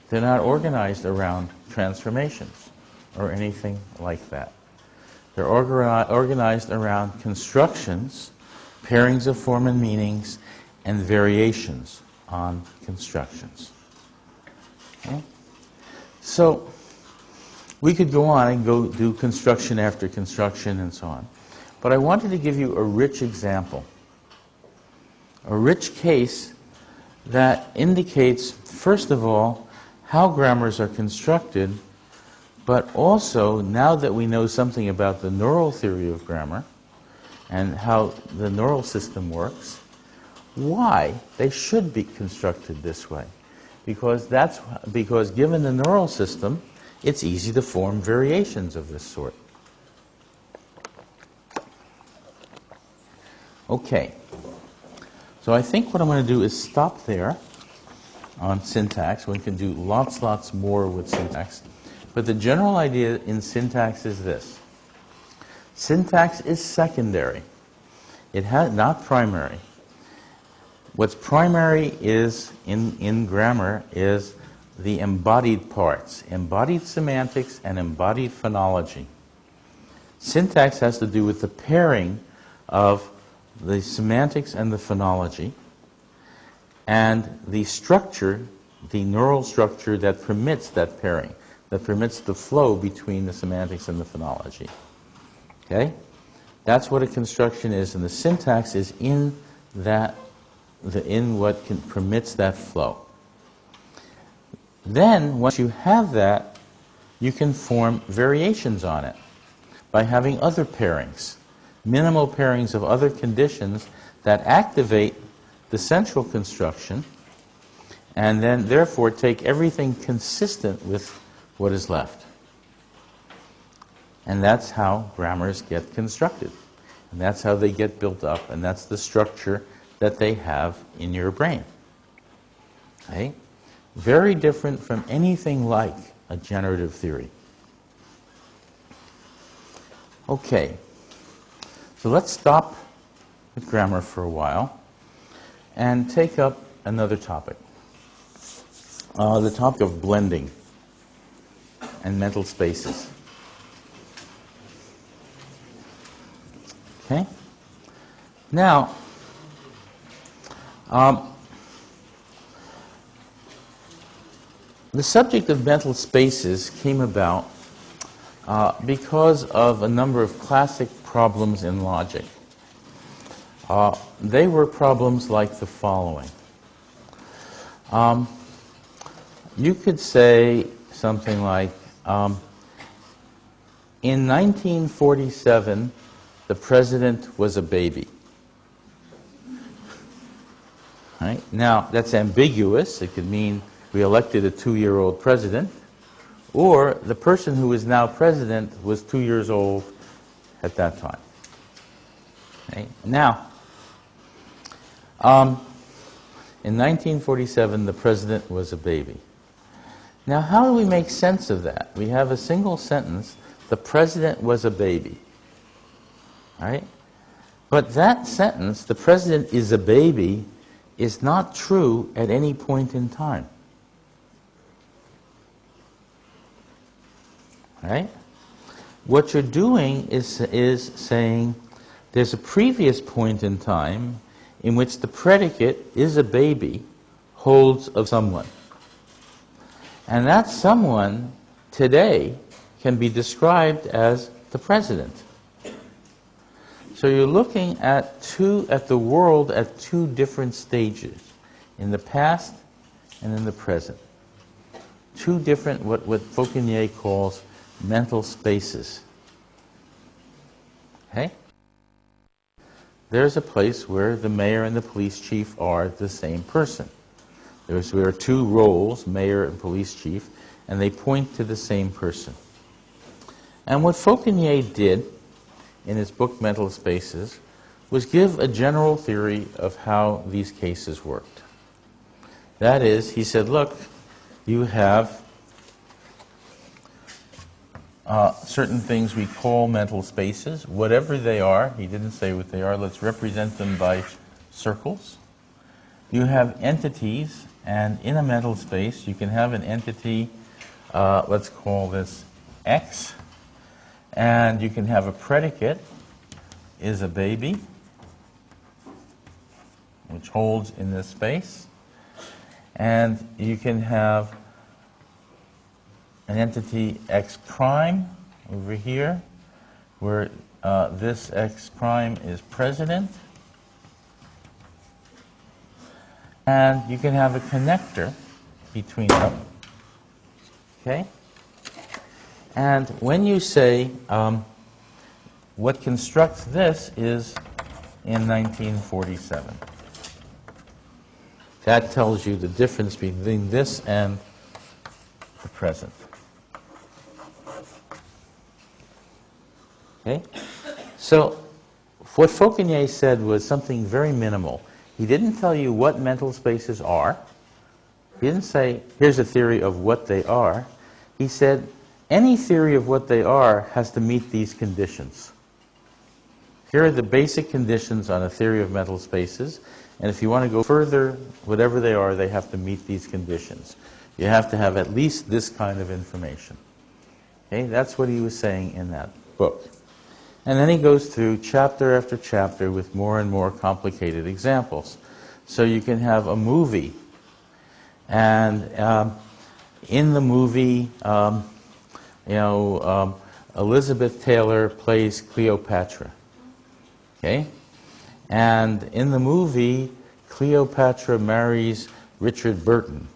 They're not organized around transformations or anything like that. They're organized around constructions, pairings of form and meanings, and variations on constructions. Okay? So we could go on and go do construction after construction and so on. But I wanted to give you a rich example, a rich case that indicates, first of all, how grammars are constructed, but also, now that we know something about the neural theory of grammar and how the neural system works, why they should be constructed this way. Because given the neural system, it's easy to form variations of this sort. Okay. So I think what I'm going to do is stop there on syntax. We can do lots more with syntax. But the general idea in syntax is this. Syntax is secondary. It has not primary. What's primary is in grammar is the embodied parts, embodied semantics and embodied phonology. Syntax has to do with the pairing of the semantics and the phonology and the structure, the neural structure that permits that pairing, that permits the flow between the semantics and the phonology. Okay? That's what a construction is, and the syntax is in that, in what permits that flow. Then, once you have that, you can form variations on it by having other pairings, minimal pairings of other conditions that activate the central construction and then therefore take everything consistent with what is left. And that's how grammars get constructed. And that's how they get built up, and that's the structure that they have in your brain. Okay? Very different from anything like a generative theory. Okay, so let's stop with grammar for a while and take up another topic. The topic of blending and mental spaces. Okay? Now, the subject of mental spaces came about because of a number of classic problems in logic. They were problems like the following. You could say something like, in 1947, the president was a baby. Right? Now, that's ambiguous. It could mean we elected a 2-year-old president, or the person who is now president was 2 years old at that time. Okay? Now, in 1947, the president was a baby. Now, how do we make sense of that? We have a single sentence, the president was a baby. Right? But that sentence, the president is a baby, is not true at any point in time. Right? What you're doing is saying there's a previous point in time in which the predicate is a baby holds of someone. And that someone today can be described as the president. So you're looking at the world at two different stages, in the past and in the present. Two different, what Fauconnier calls mental spaces. Okay? There's a place where the mayor and the police chief are the same person. There are two roles, mayor and police chief, and they point to the same person. And what Fauconnier did in his book Mental Spaces was give a general theory of how these cases worked. That is, he said, look, you have certain things we call mental spaces, whatever they are. He didn't say what they are. Let's represent them by circles. You have entities, and in a mental space, you can have an entity, let's call this X, and you can have a predicate, is a baby, which holds in this space, and you can have an entity X prime over here, where this X prime is president, and you can have a connector between them. Okay? And when you say what constructs this is in 1947, that tells you the difference between this and the present. Okay? So what Fauconnier said was something very minimal. He didn't tell you what mental spaces are. He didn't say, here's a theory of what they are. He said, any theory of what they are has to meet these conditions. Here are the basic conditions on a theory of mental spaces, and if you want to go further, whatever they are, they have to meet these conditions. You have to have at least this kind of information. Okay, that's what he was saying in that book. And then he goes through chapter after chapter with more and more complicated examples. So you can have a movie, and in the movie, Elizabeth Taylor plays Cleopatra. Okay? And in the movie, Cleopatra marries Richard Burton.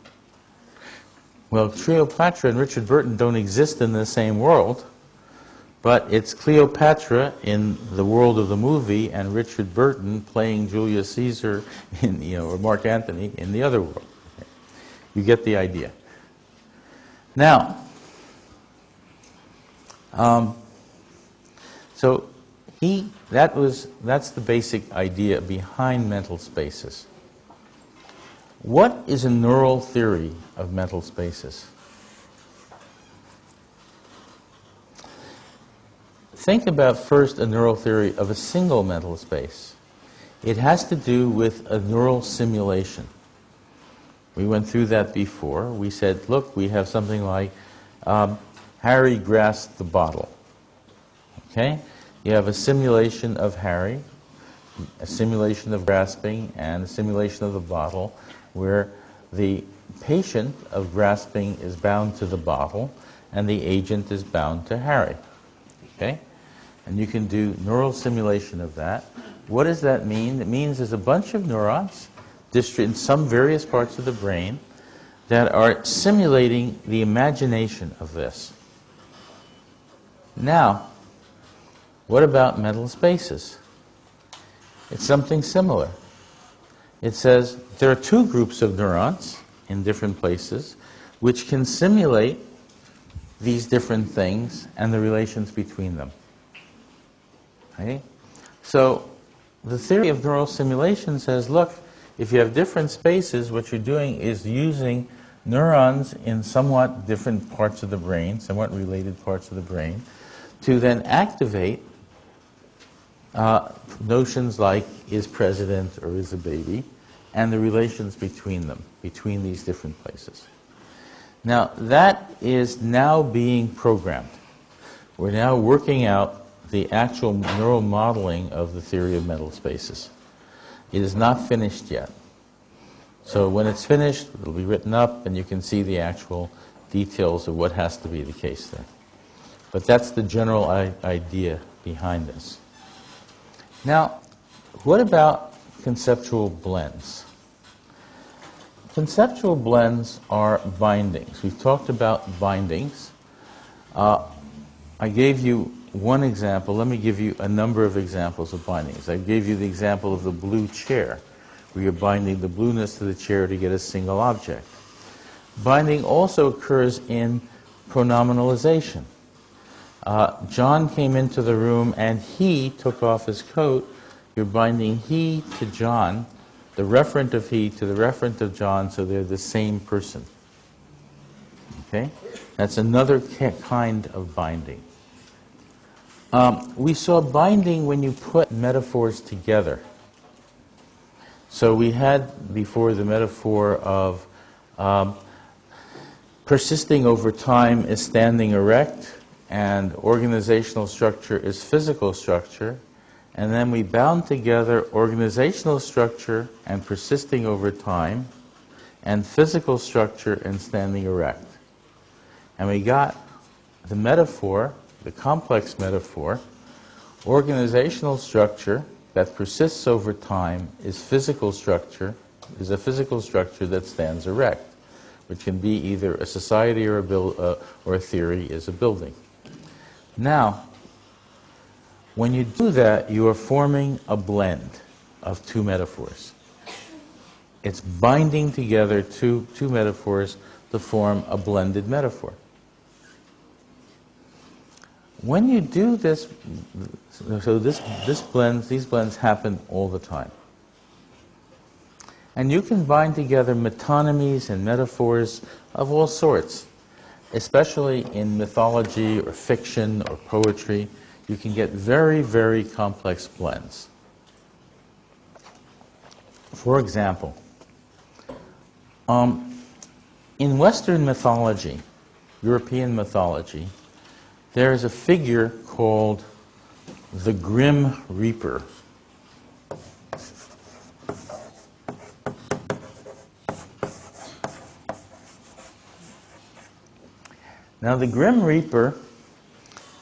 Well, Cleopatra and Richard Burton don't exist in the same world, but it's Cleopatra in the world of the movie and Richard Burton playing Julius Caesar or Mark Antony in the other world. Okay. You get the idea. Now, so That's the basic idea behind mental spaces. What is a neural theory of mental spaces? Think about first a neural theory of a single mental space. It has to do with a neural simulation. We went through that before. We said, look, we have something like Harry grasped the bottle. Okay? You have a simulation of Harry, a simulation of grasping, and a simulation of the bottle, where the patient of grasping is bound to the bottle, and the agent is bound to Harry. Okay? And you can do neural simulation of that. What does that mean? It means there's a bunch of neurons in some various parts of the brain that are simulating the imagination of this. Now, what about mental spaces? It's something similar. It says there are two groups of neurons in different places which can simulate these different things and the relations between them. Okay? So the theory of neural simulation says, look, if you have different spaces, what you're doing is using neurons in somewhat different parts of the brain, somewhat related parts of the brain, to then activate notions like is president or is a baby, and the relations between them, between these different places. Now, that is now being programmed. We're now working out the actual neural modeling of the theory of mental spaces. It is not finished yet. So when it's finished, it'll be written up, and you can see the actual details of what has to be the case there. But that's the general idea behind this. Now, what about conceptual blends? Conceptual blends are bindings. We've talked about bindings. I gave you one example. Let me give you a number of examples of bindings. I gave you the example of the blue chair, where you're binding the blueness to the chair to get a single object. Binding also occurs in pronominalization. John came into the room and he took off his coat. You're binding he to John, the referent of he to the referent of John, so they're the same person. Okay? That's another kind of binding. We saw binding when you put metaphors together. So we had before the metaphor of persisting over time is standing erect, and organizational structure is physical structure. And then we bound together organizational structure and persisting over time, and physical structure and standing erect. And we got the metaphor, the complex metaphor, organizational structure that persists over time is a physical structure that stands erect, which can be either a society or a theory is a building. Now, when you do that, you are forming a blend of two metaphors. It's binding together two metaphors to form a blended metaphor. When you do this, so these blends happen all the time. And you can bind together metonymies and metaphors of all sorts, especially in mythology or fiction or poetry. You can get very, very complex blends. For example, in Western mythology, European mythology, there is a figure called the Grim Reaper. Now, the Grim Reaper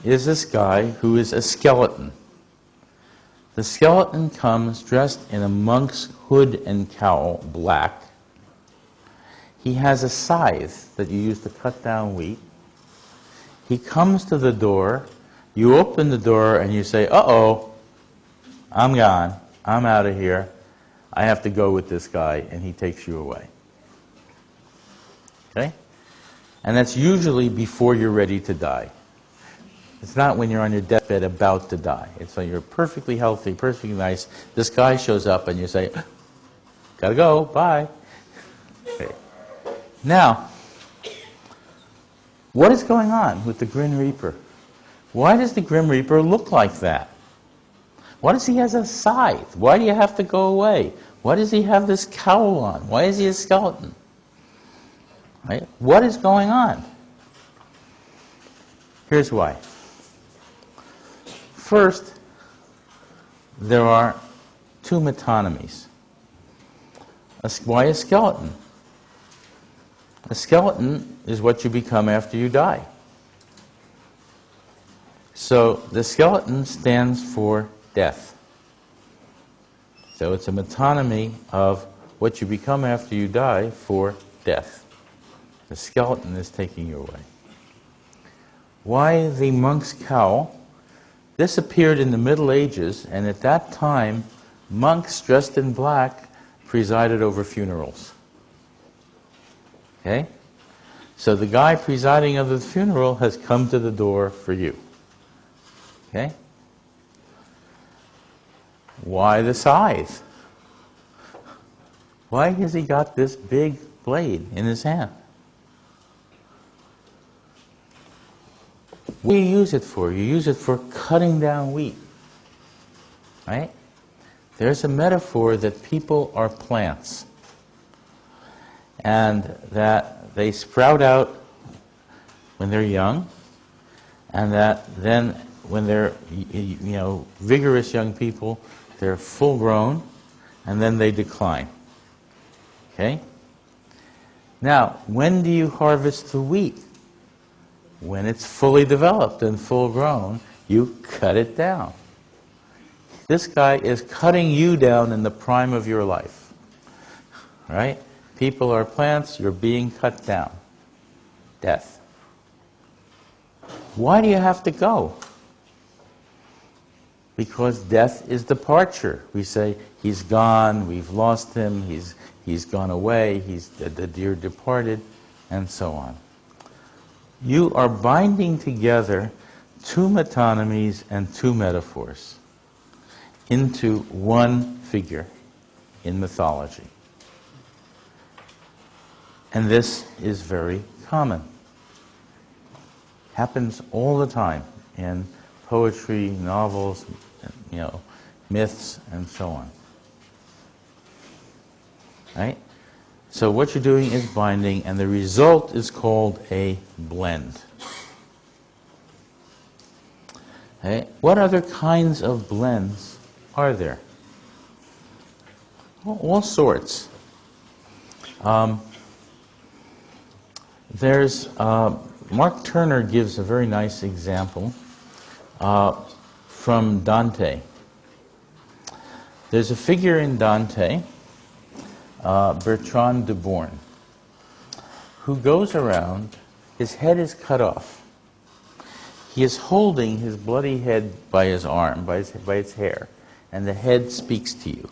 is this guy who is a skeleton. The skeleton comes dressed in a monk's hood and cowl, black. He has a scythe that you use to cut down wheat. He comes to the door. You open the door and you say, uh-oh, I'm gone. I'm out of here. I have to go with this guy, and he takes you away. Okay? And that's usually before you're ready to die. It's not when you're on your deathbed about to die. It's when you're perfectly healthy, perfectly nice. This guy shows up and you say, gotta go, bye. Okay. Now, what is going on with the Grim Reaper? Why does the Grim Reaper look like that? Why does he have a scythe? Why do you have to go away? Why does he have this cowl on? Why is he a skeleton? Right? What is going on? Here's why. First, there are two metonymies. Why a skeleton? A skeleton is what you become after you die. So the skeleton stands for death. So it's a metonymy of what you become after you die for death. The skeleton is taking you away. Why the monk's cowl? This appeared in the Middle Ages, and at that time, monks dressed in black presided over funerals. Okay? So the guy presiding over the funeral has come to the door for you. Okay? Why the scythe? Why has he got this big blade in his hand? What do you use it for? You use it for cutting down wheat. Right? There's a metaphor that people are plants. And that they sprout out when they're young, and that then when they're vigorous young people, they're full grown, and then they decline. Okay? Now, when do you harvest the wheat? When it's fully developed and full grown, you cut it down. This guy is cutting you down in the prime of your life. Right? People are plants, you're being cut down. Death. Why do you have to go? Because death is departure. We say, he's gone, we've lost him, he's gone away, the dear departed, and so on. You are binding together two metonymies and two metaphors into one figure in mythology. And this is very common. Happens all the time in poetry, novels, myths, and so on. Right? So what you're doing is binding, and the result is called a blend. Okay? What other kinds of blends are there? Well, all sorts. Mark Turner gives a very nice example from Dante. There's a figure in Dante, Bertrand de Born, who goes around, his head is cut off. He is holding his bloody head by his arm, by its hair, and the head speaks to you.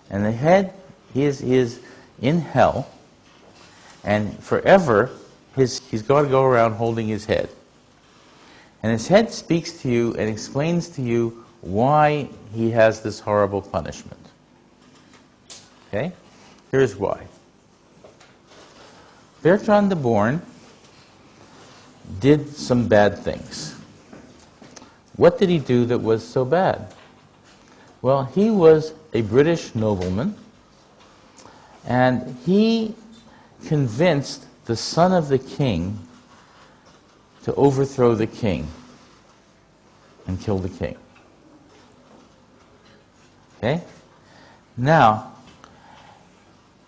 And the head is in hell, and forever he's got to go around holding his head. And his head speaks to you and explains to you why he has this horrible punishment. Okay? Here's why. Bertrand de Born did some bad things. What did he do that was so bad? Well, he was a British nobleman, and he convinced the son of the king to overthrow the king and kill the king. Okay? Now,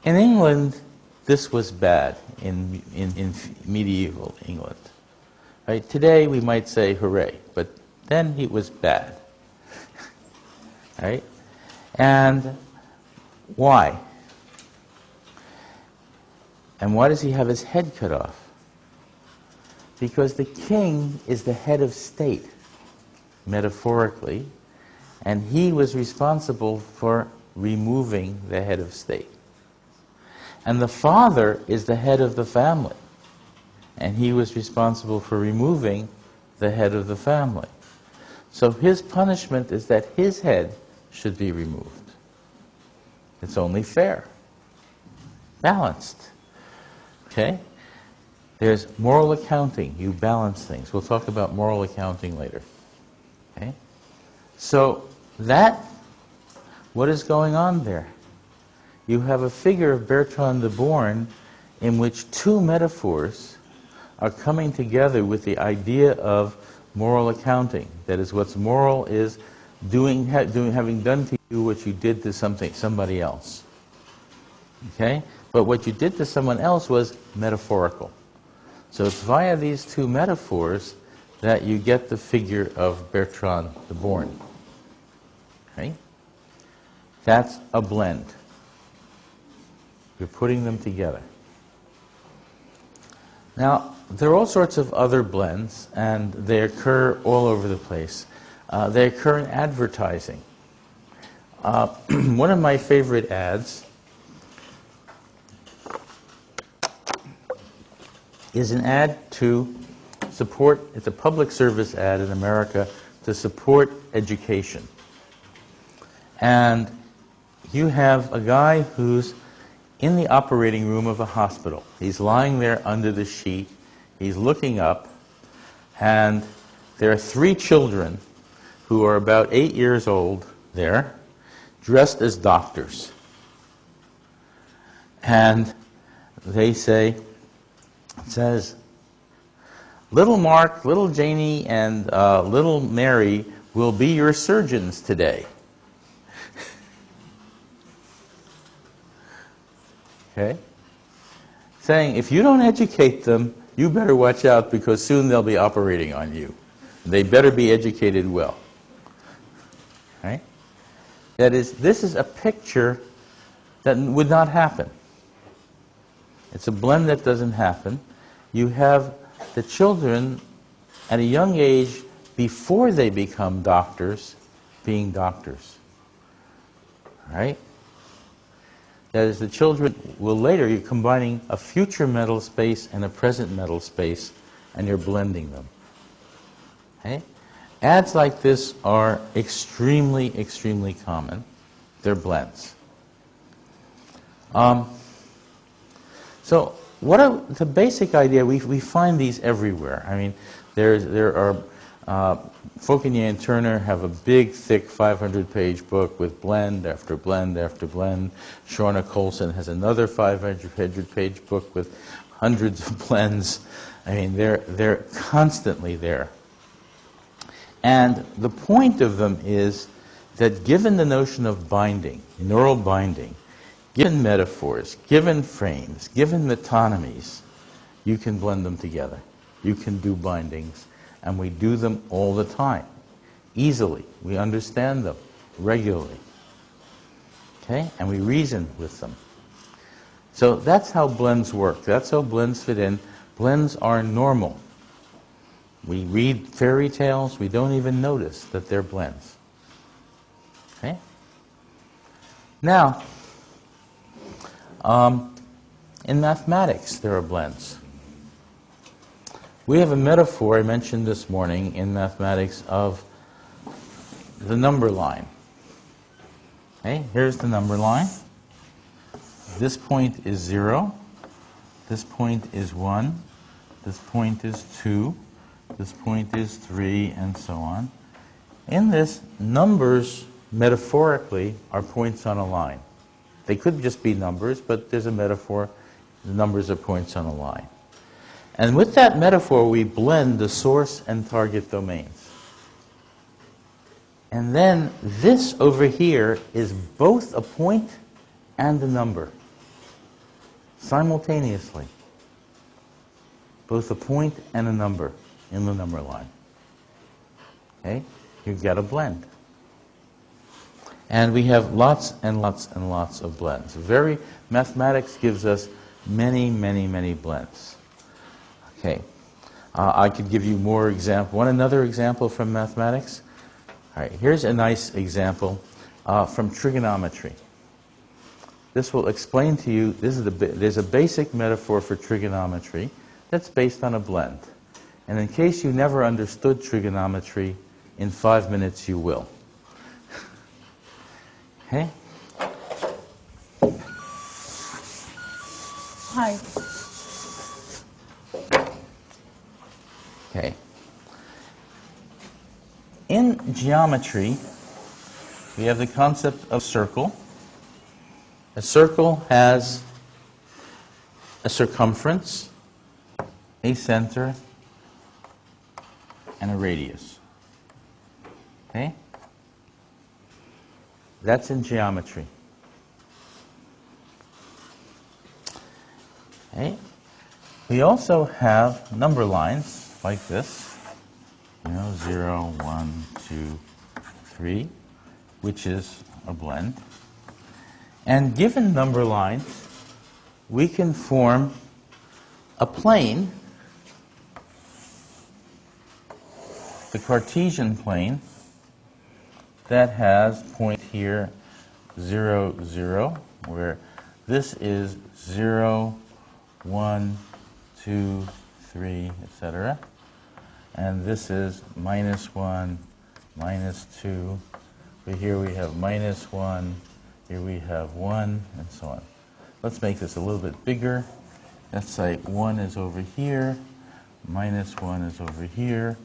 in England, this was bad in medieval England. Right? Today we might say hooray, but then it was bad. Right? And why? And why does he have his head cut off? Because the king is the head of state, metaphorically, and he was responsible for removing the head of state. And the father is the head of the family, and he was responsible for removing the head of the family. So his punishment is that his head should be removed. It's only fair, balanced. Okay? There's moral accounting. You balance things. We'll talk about moral accounting later. Okay? So what is going on there? You have a figure of Bertrand de Born in which two metaphors are coming together with the idea of moral accounting. That is, what's moral is having done to you what you did to somebody else. Okay? But what you did to someone else was metaphorical. So it's via these two metaphors that you get the figure of Bertrand de Born. Okay? That's a blend. You're putting them together. Now, there are all sorts of other blends, and they occur all over the place. They occur in advertising. One of my favorite ads is an ad to support, it's a public service ad in America to support education. And you have a guy who's in the operating room of a hospital. He's lying there under the sheet. He's looking up, and there are 3 children who are about 8 years old there, dressed as doctors. And they say, it says, little Mark, little Janie, and little Mary will be your surgeons today. Okay? Saying, if you don't educate them, you better watch out because soon they'll be operating on you. They better be educated well. Right? That is, this is a picture that would not happen. It's a blend that doesn't happen. You have the children at a young age, before they become doctors, being doctors. Right? That is, the children will later, you're combining a future mental space and a present mental space, and you're blending them. Okay? Ads like this are extremely, extremely common. They're blends. So the basic idea, we find these everywhere. I mean, there are, Fauconnier and Turner have a big, thick 500-page book with blend after blend after blend. Shorna Colson has another 500-page book with hundreds of blends. I mean, they're constantly there. And the point of them is that given the notion of binding, neural binding, given metaphors, given frames, given metonymies, you can blend them together. You can do bindings. And we do them all the time, easily. We understand them regularly. Okay? And we reason with them. So that's how blends work. That's how blends fit in. Blends are normal. We read fairy tales, we don't even notice that they're blends. Okay? Now, in mathematics, there are blends. We have a metaphor I mentioned this morning in mathematics of the number line. Okay, here's the number line. This point is 0. This point is 1. This point is 2. This point is 3, and so on. In this, numbers, metaphorically, are points on a line. They could just be numbers, but there's a metaphor. The numbers are points on a line. And with that metaphor, we blend the source and target domains. And then this over here is both a point and a number, simultaneously. Both a point and a number in the number line. Okay? You've got a blend. And we have lots and lots and lots of blends. Mathematics gives us many, many, many blends. Okay, I could give you more examples. Want another example from mathematics? All right, here's a nice example from trigonometry. This will explain to you, there's a basic metaphor for trigonometry that's based on a blend. And in case you never understood trigonometry, in 5 minutes you will. Okay? Hi. Okay. In geometry, we have the concept of circle. A circle has a circumference, a center, and a radius. Okay? That's in geometry. Okay? We also have number lines like this, 0, 1, 2, 3, which is a blend. And given number lines, we can form a plane, the Cartesian plane, that has point here 0, 0, where this is 0, 1, 2, 3, etc. And this is -1, -2. But here we have -1, here we have 1, and so on. Let's make this a little bit bigger. Let's say 1 is over here, -1 is over here,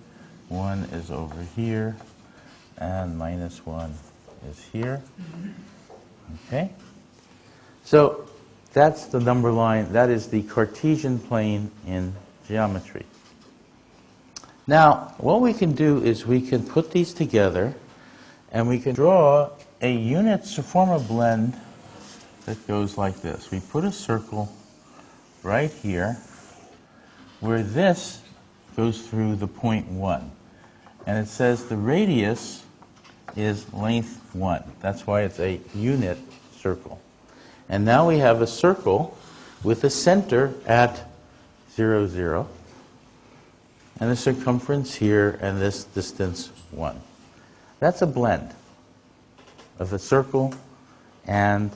1 is over here, and -1 is here. Okay? So that's the number line. That is the Cartesian plane in geometry. Now, what we can do is we can put these together and we can draw a unit, form a blend that goes like this. We put a circle right here where this goes through the point 1. And it says the radius is length 1. That's why it's a unit circle. And now we have a circle with a center at 0, 0, and a circumference here, and this distance 1. That's a blend of a circle and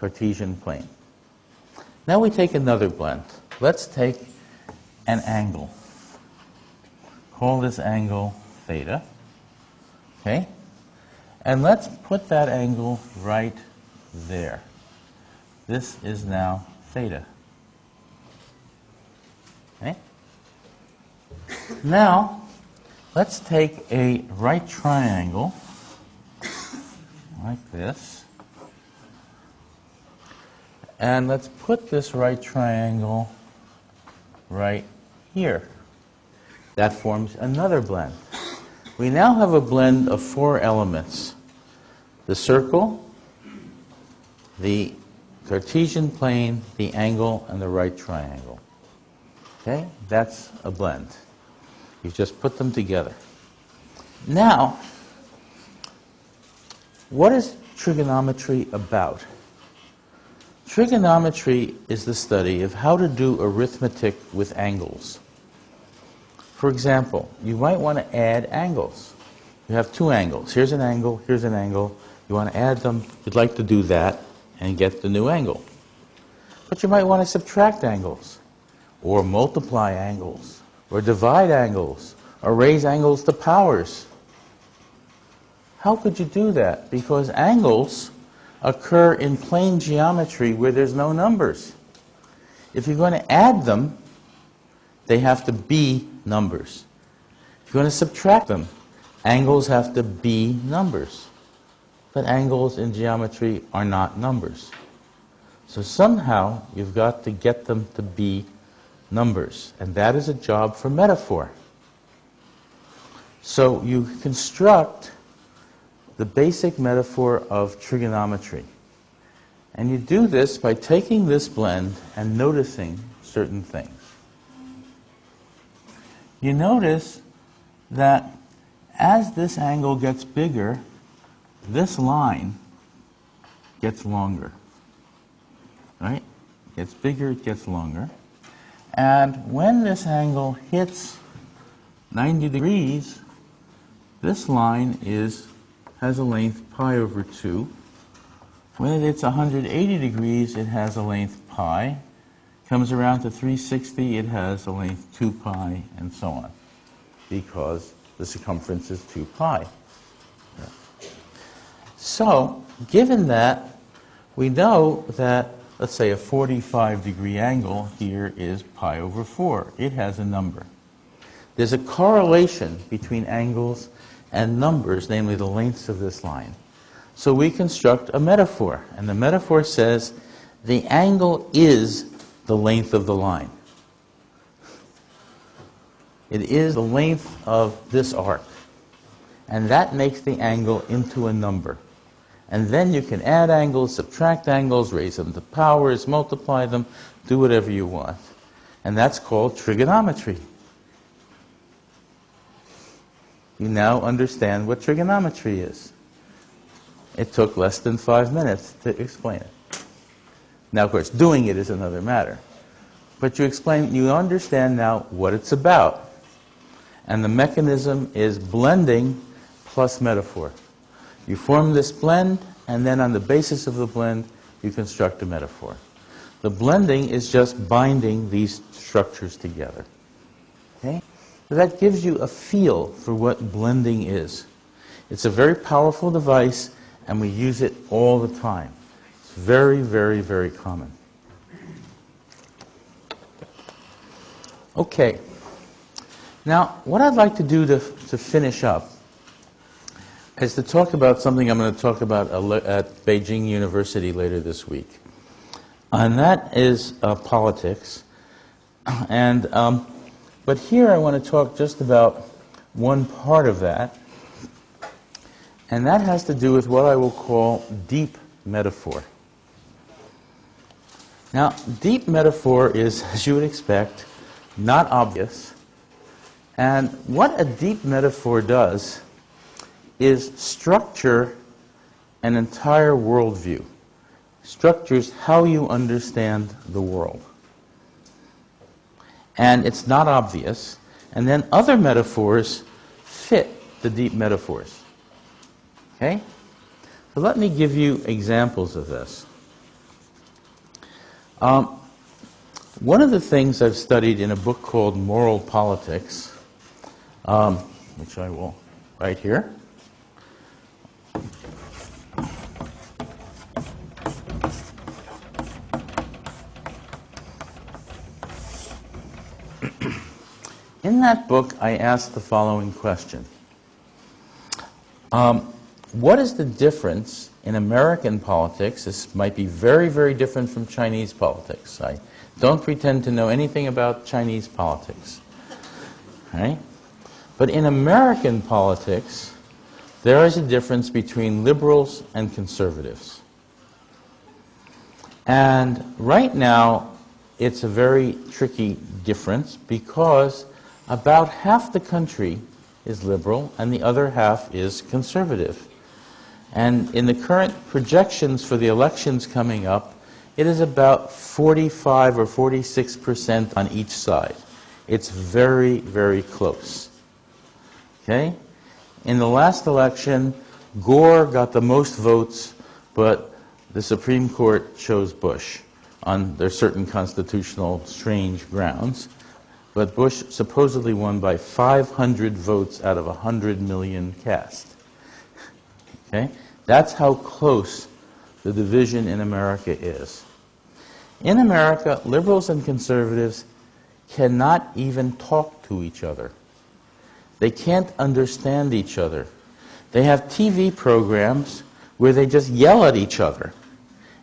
Cartesian plane. Now we take another blend. Let's take an angle. Call this angle theta. Okay? And let's put that angle right there. This is now theta. Okay? Now, let's take a right triangle like this. And let's put this right triangle right here. That forms another blend. We now have a blend of 4 elements: the circle, the Cartesian plane, the angle, and the right triangle. Okay? That's a blend. You just put them together. Now, what is trigonometry about? Trigonometry is the study of how to do arithmetic with angles. For example, you might want to add angles. You have 2 angles. Here's an angle, here's an angle. You want to add them. You'd like to do that and get the new angle. But you might want to subtract angles, or multiply angles, or divide angles, or raise angles to powers. How could you do that? Because angles occur in plane geometry where there's no numbers. If you're going to add them, they have to be numbers. If you're going to subtract them, angles have to be numbers. But angles in geometry are not numbers. So somehow you've got to get them to be numbers. And that is a job for metaphor. So you construct the basic metaphor of trigonometry. And you do this by taking this blend and noticing certain things. You notice that as this angle gets bigger, this line gets longer. Right? It gets bigger, it gets longer. And when this angle hits 90 degrees, this line has a length pi over 2. When it hits 180 degrees, it has a length pi. comes around to 360, it has a length 2 pi, and so on, because the circumference is 2 pi. So, given that, we know that, let's say, a 45-degree angle here is pi over 4. It has a number. There's a correlation between angles and numbers, namely the lengths of this line. So we construct a metaphor, and the metaphor says the angle is the length of the line. It is the length of this arc, and that makes the angle into a number. And then you can add angles, subtract angles, raise them to powers, multiply them, do whatever you want. And that's called trigonometry. You now understand what trigonometry is. It took less than 5 minutes to explain it. Now, of course, doing it is another matter. But you understand now what it's about. And the mechanism is blending plus metaphor. You form this blend, and then on the basis of the blend, you construct a metaphor. The blending is just binding these structures together. Okay? So that gives you a feel for what blending is. It's a very powerful device, and we use it all the time. It's very, very, very common. Okay. Now, what I'd like to do to finish up is to talk about something I'm going to talk about at Beijing University later this week. And that is politics. And but here I want to talk just about one part of that, and that has to do with what I will call deep metaphor. Now, deep metaphor is, as you would expect, not obvious. And what a deep metaphor does is structure an entire worldview, structures how you understand the world. And it's not obvious, and then other metaphors fit the deep metaphors. Okay? So let me give you examples of this. One of the things I've studied in a book called Moral Politics, which I will write here, in that book, I asked the following question. What is the difference in American politics? This might be very, very different from Chinese politics. I don't pretend to know anything about Chinese politics. Right? But in American politics, there is a difference between liberals and conservatives. And right now, it's a very tricky difference because about half the country is liberal and the other half is conservative. And in the current projections for the elections coming up, it is about 45 or 46% on each side. It's very, very close. Okay? In the last election, Gore got the most votes, but the Supreme Court chose Bush on their certain constitutional strange grounds. But Bush supposedly won by 500 votes out of 100 million cast. Okay? That's how close the division in America is. In America, liberals and conservatives cannot even talk to each other. They can't understand each other. They have TV programs where they just yell at each other,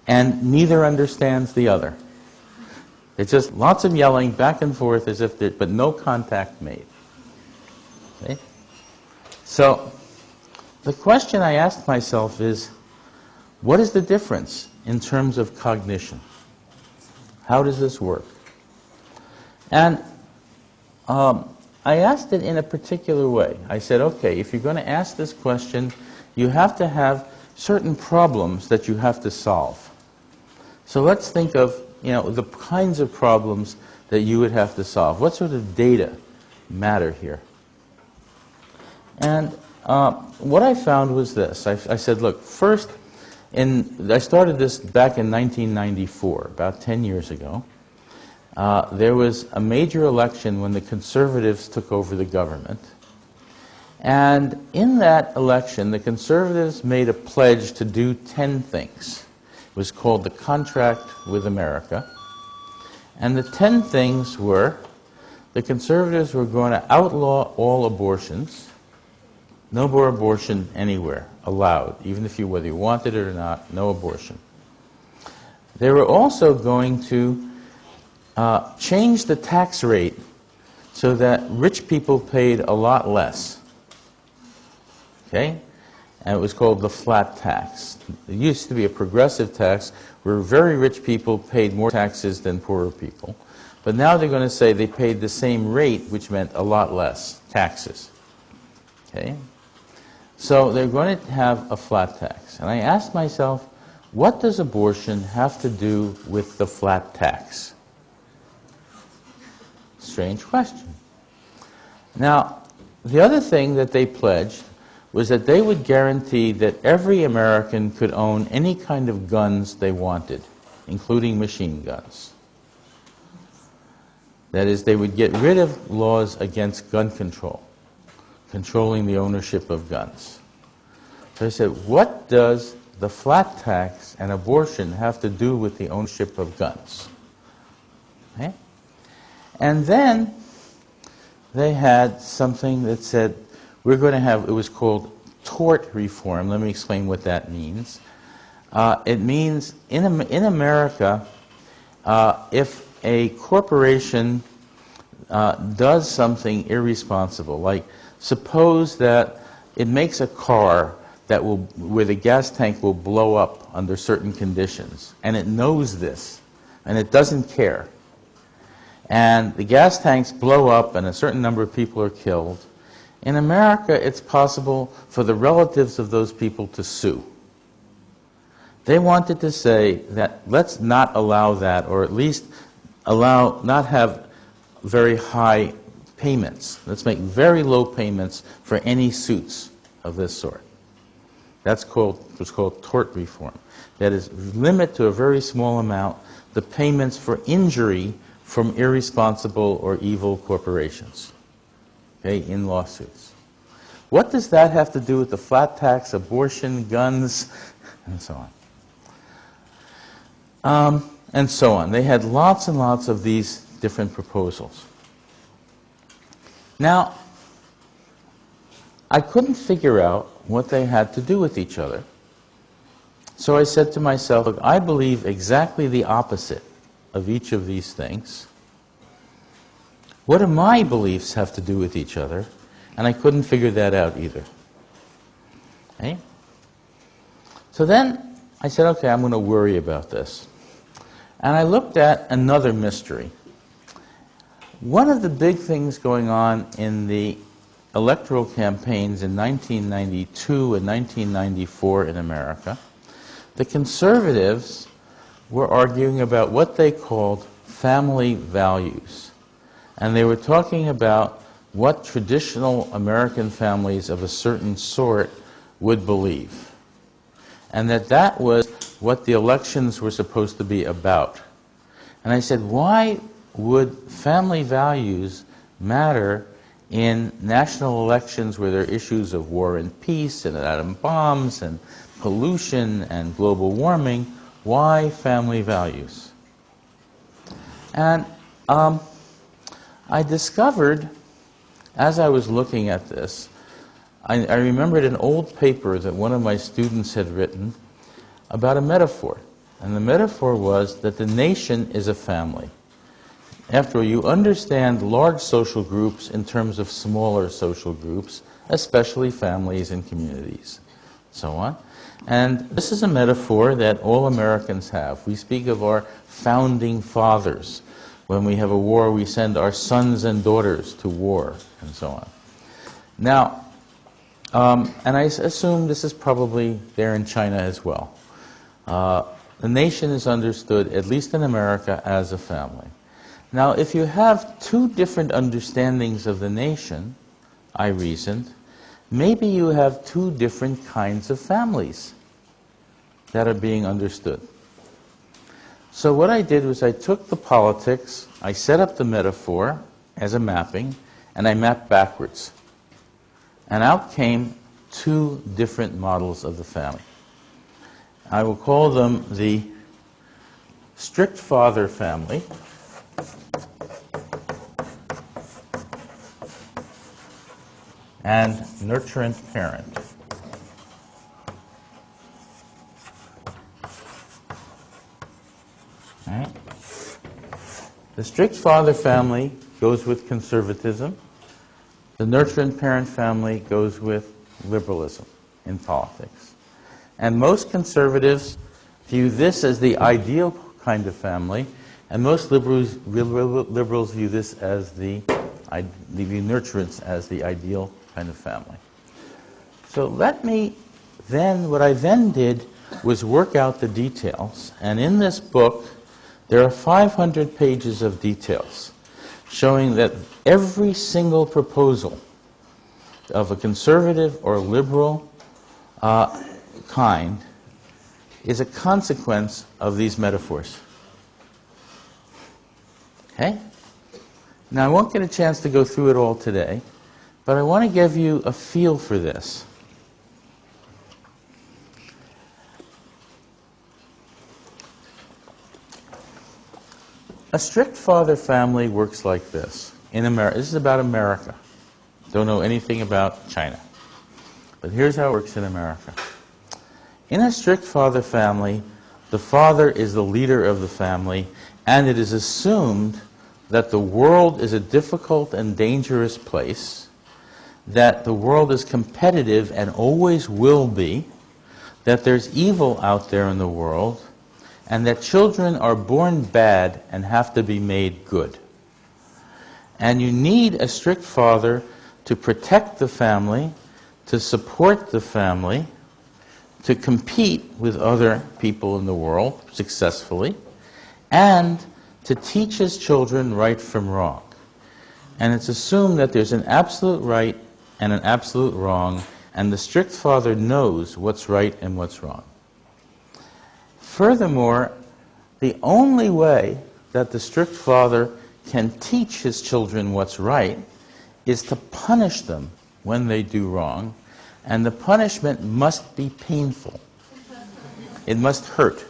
and neither understands the other. It's just lots of yelling back and forth as if but no contact made. Okay? So the question I asked myself is, what is the difference in terms of cognition? How does this work? And I asked it in a particular way. I said, okay, if you're going to ask this question, you have to have certain problems that you have to solve. So let's think of, the kinds of problems that you would have to solve. What sort of data matter here? And what I found was this. I said, look, first, I started this back in 1994, about 10 years ago. there was a major election when the conservatives took over the government. And in that election, the conservatives made a pledge to do 10 things. It was called the Contract with America. And the 10 things were, the conservatives were going to outlaw all abortions. No more abortion anywhere allowed, even if whether you wanted it or not, no abortion. They were also going to change the tax rate so that rich people paid a lot less. Okay? And it was called the flat tax. It used to be a progressive tax where very rich people paid more taxes than poorer people. But now they're going to say they paid the same rate, which meant a lot less taxes. Okay? So they're going to have a flat tax. And I asked myself, what does abortion have to do with the flat tax? Strange question. Now, the other thing that they pledged was that they would guarantee that every American could own any kind of guns they wanted, including machine guns. That is, they would get rid of laws against gun control, controlling the ownership of guns. So I said, what does the flat tax and abortion have to do with the ownership of guns? Okay? And then they had something that said, we're going to have, it was called tort reform. Let me explain what that means. It means in America, if a corporation does something irresponsible, like suppose that it makes a car that will, where the gas tank will blow up under certain conditions, and it knows this, and it doesn't care. And the gas tanks blow up and a certain number of people are killed. In America, it's possible for the relatives of those people to sue. They wanted to say that let's not allow that, or at least allow, not have very high payments. Let's make very low payments for any suits of this sort. That's what's called tort reform. That is, limit to a very small amount the payments for injury from irresponsible or evil corporations, okay, in lawsuits. What does that have to do with the flat tax, abortion, guns, and so on? And so on. They had lots and lots of these different proposals. Now, I couldn't figure out what they had to do with each other. So I said to myself, look, I believe exactly the opposite of each of these things. What do my beliefs have to do with each other? And I couldn't figure that out either. Okay? So then I said, okay, I'm going to worry about this. And I looked at another mystery. One of the big things going on in the electoral campaigns in 1992 and 1994 in America, the conservatives were arguing about what they called family values. And they were talking about what traditional American families of a certain sort would believe. And that was what the elections were supposed to be about. And I said, why would family values matter in national elections where there are issues of war and peace and atom bombs and pollution and global warming? Why family values? And I discovered, as I was looking at this, I remembered an old paper that one of my students had written about a metaphor. And the metaphor was that the nation is a family. After all, you understand large social groups in terms of smaller social groups, especially families and communities, so on. And this is a metaphor that all Americans have. We speak of our founding fathers. When we have a war, we send our sons and daughters to war, and so on. Now, and I assume this is probably there in China as well. The nation is understood, at least in America, as a family. Now, if you have two different understandings of the nation, I reasoned, maybe you have two different kinds of families that are being understood. So what I did was I took the politics, I set up the metaphor as a mapping, and I mapped backwards. And out came two different models of the family. I will call them the strict father family and nurturant parent. Right? The strict father family goes with conservatism. The nurturant parent family goes with liberalism in politics. And most conservatives view this as the ideal kind of family, and most liberals view this as the nurturance as the ideal kind of family. So what I then did was work out the details, and in this book there are 500 pages of details showing that every single proposal of a conservative or liberal kind is a consequence of these metaphors. Okay? Now, I won't get a chance to go through it all today, but I want to give you a feel for this. A strict father family works like this. In America, this is about America. Don't know anything about China. But here's how it works in America. In a strict father family, the father is the leader of the family, and it is assumed that the world is a difficult and dangerous place, that the world is competitive and always will be, that there's evil out there in the world, and that children are born bad and have to be made good. And you need a strict father to protect the family, to support the family, to compete with other people in the world successfully, and to teach his children right from wrong. And it's assumed that there's an absolute right and an absolute wrong, and the strict father knows what's right and what's wrong. Furthermore, the only way that the strict father can teach his children what's right is to punish them when they do wrong, and the punishment must be painful. It must hurt.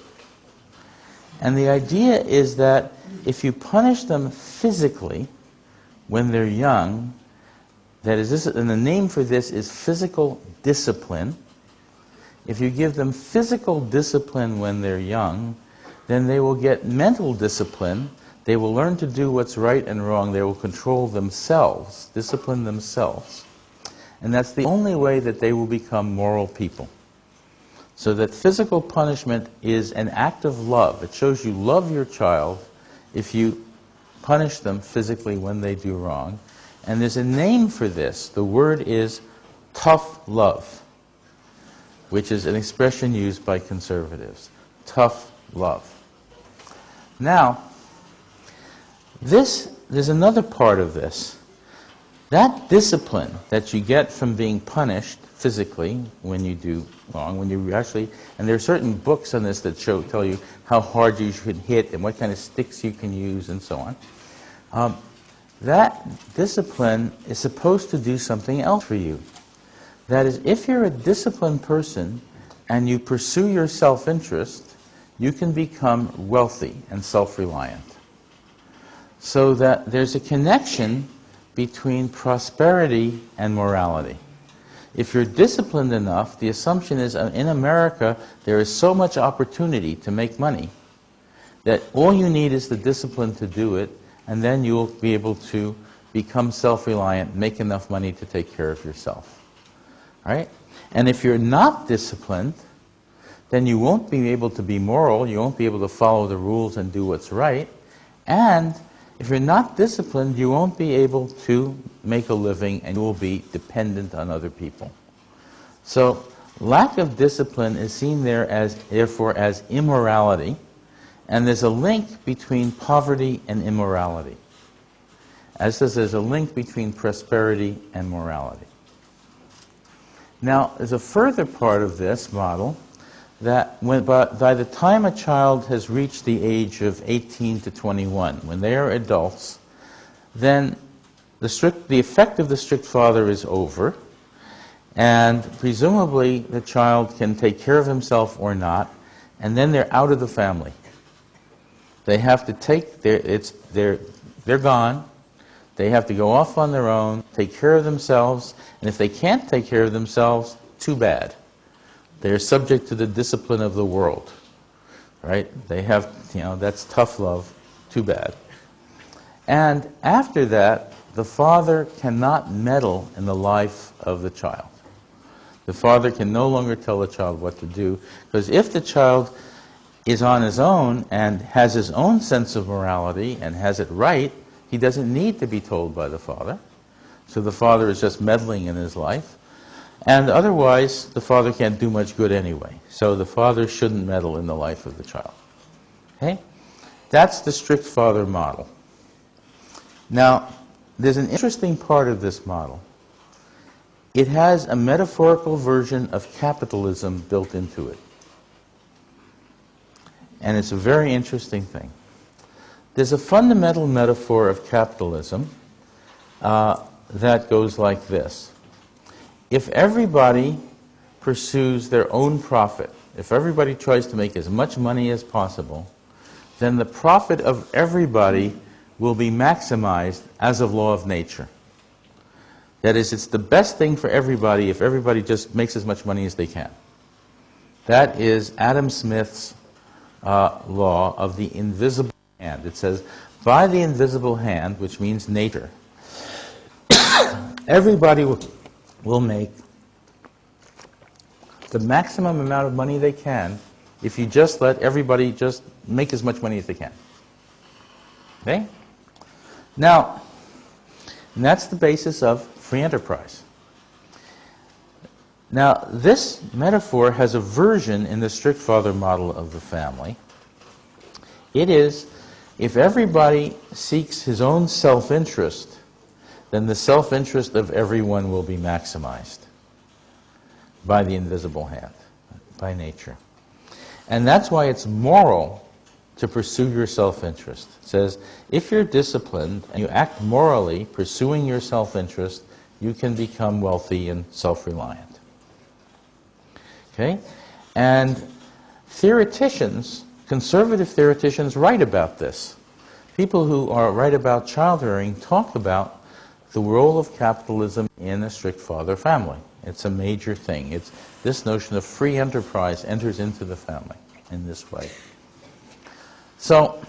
And the idea is that if you punish them physically when they're young, that is, and the name for this is physical discipline. If you give them physical discipline when they're young, then they will get mental discipline. They will learn to do what's right and wrong. They will control themselves, discipline themselves. And that's the only way that they will become moral people. So that physical punishment is an act of love. It shows you love your child if you punish them physically when they do wrong. And there's a name for this. The word is tough love, which is an expression used by conservatives. Tough love. Now, there's another part of this. That discipline that you get from being punished physically when you do wrong, and there are certain books on this that tell you how hard you should hit and what kind of sticks you can use and so on. That discipline is supposed to do something else for you. That is, if you're a disciplined person and you pursue your self-interest, you can become wealthy and self-reliant. So that there's a connection between prosperity and morality. If you're disciplined enough, the assumption is in America there is so much opportunity to make money that all you need is the discipline to do it, and then you'll be able to become self-reliant, make enough money to take care of yourself. All right? And if you're not disciplined, then you won't be able to be moral, you won't be able to follow the rules and do what's right, and if you're not disciplined, you won't be able to make a living and you will be dependent on other people. So lack of discipline is seen therefore as immorality, and there's a link between poverty and immorality. As there's a link between prosperity and morality. Now, there's a further part of this model that by the time a child has reached the age of 18 to 21, when they are adults, then the effect of the strict father is over, and presumably the child can take care of himself or not, and then they're out of the family. They have to they're gone. They have to go off on their own, take care of themselves, and if they can't take care of themselves, too bad. They're subject to the discipline of the world, right? They have, that's tough love, too bad. And after that, the father cannot meddle in the life of the child. The father can no longer tell the child what to do, because if the child is on his own and has his own sense of morality and has it right, he doesn't need to be told by the father. So the father is just meddling in his life. And otherwise, the father can't do much good anyway. So the father shouldn't meddle in the life of the child. Okay? That's the strict father model. Now, there's an interesting part of this model. It has a metaphorical version of capitalism built into it. And it's a very interesting thing. There's a fundamental metaphor of capitalism that goes like this. If everybody pursues their own profit, if everybody tries to make as much money as possible, then the profit of everybody will be maximized as of law of nature. That is, it's the best thing for everybody if everybody just makes as much money as they can. That is Adam Smith's law of the invisible hand. It says, by the invisible hand, which means nature, everybody will make the maximum amount of money they can if you just let everybody just make as much money as they can. Okay? Now, and that's the basis of free enterprise. Now, this metaphor has a version in the strict father model of the family. It is, if everybody seeks his own self-interest, then the self-interest of everyone will be maximized by the invisible hand, by nature. And that's why it's moral to pursue your self-interest. It says, if you're disciplined and you act morally, pursuing your self-interest, you can become wealthy and self-reliant. Okay? And theoreticians, conservative theoreticians, write about this. People who write about child rearing talk about the role of capitalism in a strict father family. It's a major thing. It's this notion of free enterprise enters into the family in this way. So,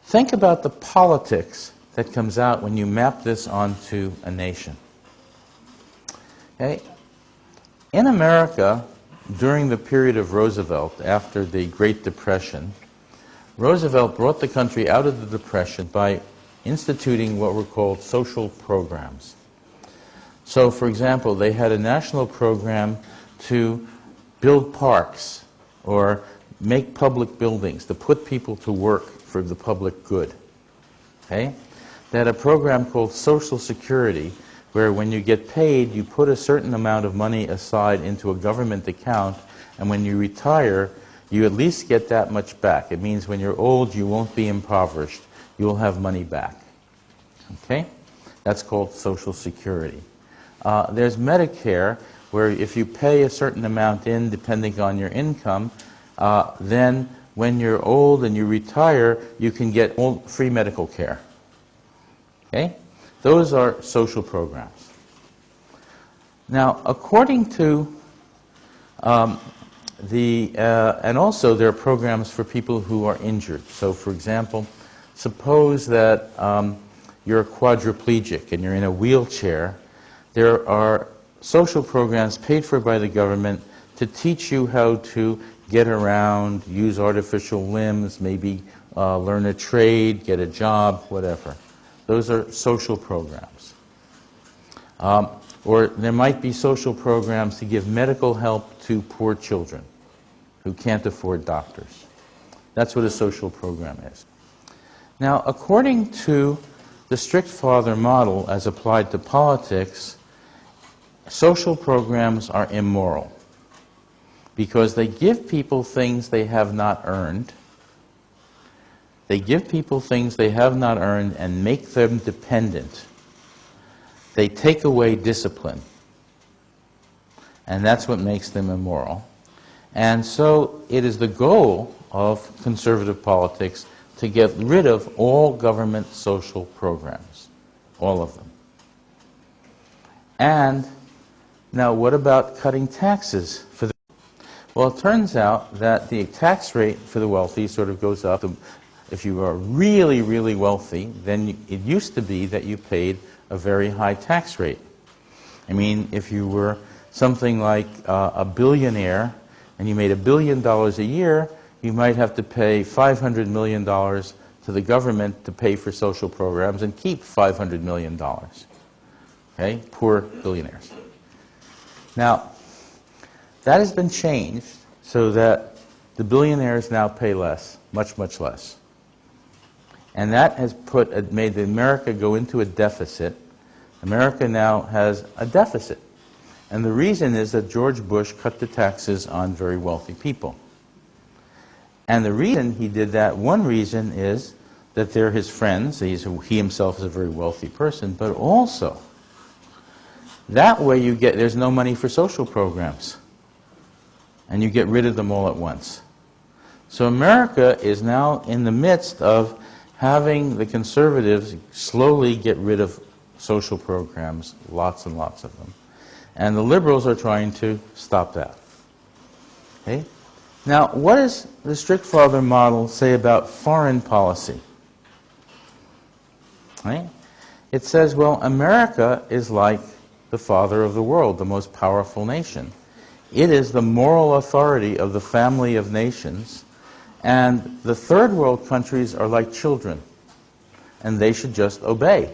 think about the politics that comes out when you map this onto a nation. Okay? In America, during the period of Roosevelt, after the Great Depression, Roosevelt brought the country out of the Depression by instituting what were called social programs. So, for example, they had a national program to build parks or make public buildings, to put people to work for the public good. Okay? They had a program called Social Security, where when you get paid, you put a certain amount of money aside into a government account, and when you retire, you at least get that much back. It means when you're old, you won't be impoverished. You'll have money back. Okay? That's called Social Security. There's Medicare, where if you pay a certain amount in, depending on your income, then when you're old and you retire, you can get free medical care. Okay? Those are social programs. Now, according to and also there are programs for people who are injured. So, for example, suppose that you're a quadriplegic and you're in a wheelchair. There are social programs paid for by the government to teach you how to get around, use artificial limbs, maybe learn a trade, get a job, whatever. Those are social programs. Or there might be social programs to give medical help to poor children who can't afford doctors. That's what a social program is. Now, according to the strict father model as applied to politics, social programs are immoral. because they give people things they have not earned. They give people things they have not earned and make them dependent. They take away discipline. And that's what makes them immoral. And so it is the goal of conservative politics to get rid of all government social programs, all of them. And now what about cutting taxes for the... Well, it turns out that the tax rate for the wealthy sort of goes up. If you are really, really wealthy, then it used to be that you paid a very high tax rate. I mean, if you were something like a billionaire and you made $1 billion a year, you might have to pay $500 million to the government to pay for social programs and keep $500 million. Okay? Poor billionaires. Now, that has been changed so that the billionaires now pay less, much, much less. And that has made America go into a deficit. America now has a deficit. And the reason is that George Bush cut the taxes on very wealthy people. And the reason he did that, one reason is that they're his friends. He himself is a very wealthy person, but also that way there's no money for social programs. And you get rid of them all at once. So America is now in the midst of having the conservatives slowly get rid of social programs, lots and lots of them. And the liberals are trying to stop that. Okay? Now, what does the strict father model say about foreign policy? Right? It says, well, America is like the father of the world, the most powerful nation. It is the moral authority of the family of nations, and the third world countries are like children, and they should just obey.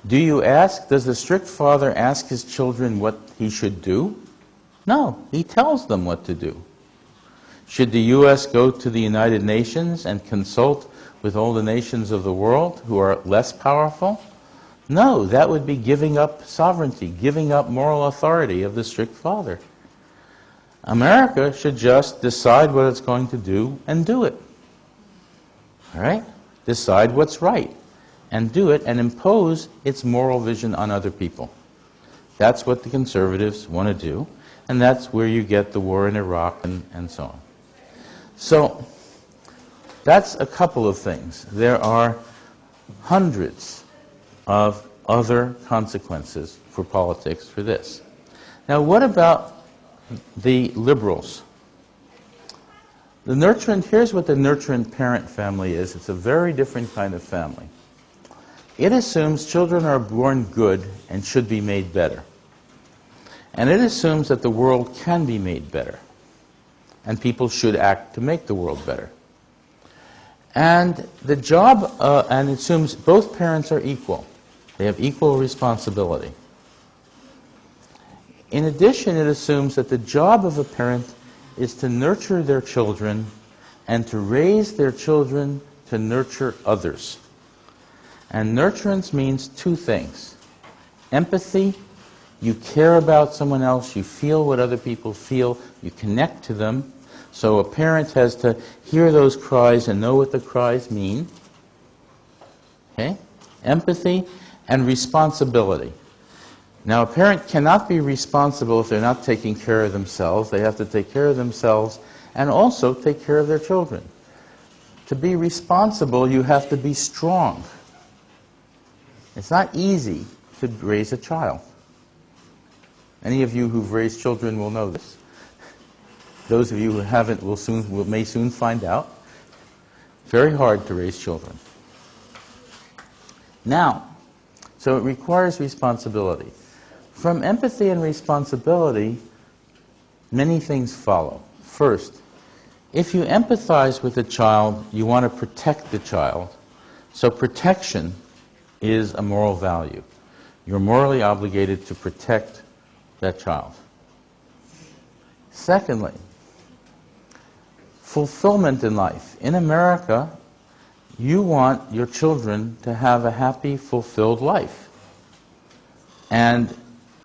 Do you ask, does the strict father ask his children what he should do? No, he tells them what to do. Should the U.S. go to the United Nations and consult with all the nations of the world who are less powerful? No, that would be giving up sovereignty, giving up moral authority of the strict father. America should just decide what it's going to do and do it. All right? Decide what's right and do it and impose its moral vision on other people. That's what the conservatives want to do, and that's where you get the war in Iraq and so on. So that's a couple of things. There are hundreds of other consequences for politics for this. Now, what about the liberals? The nurturant, here's what the nurturant parent family is. It's a very different kind of family. It assumes children are born good and should be made better. And it assumes that the world can be made better. And people should act to make the world better. And the job, and it assumes both parents are equal. They have equal responsibility. In addition, it assumes that the job of a parent is to nurture their children and to raise their children to nurture others. And nurturance means two things. Empathy, you care about someone else, you feel what other people feel, you connect to them. So a parent has to hear those cries and know what the cries mean. Okay? Empathy and responsibility. Now, a parent cannot be responsible if they're not taking care of themselves. They have to take care of themselves and also take care of their children. To be responsible, you have to be strong. It's not easy to raise a child. Any of you who've raised children will know this. Those of you who haven't may soon find out. Very hard to raise children. Now, so it requires responsibility. From empathy and responsibility, many things follow. First, if you empathize with a child, you want to protect the child. So protection is a moral value. You're morally obligated to protect that child. Secondly, fulfillment in life. In America, you want your children to have a happy, fulfilled life. And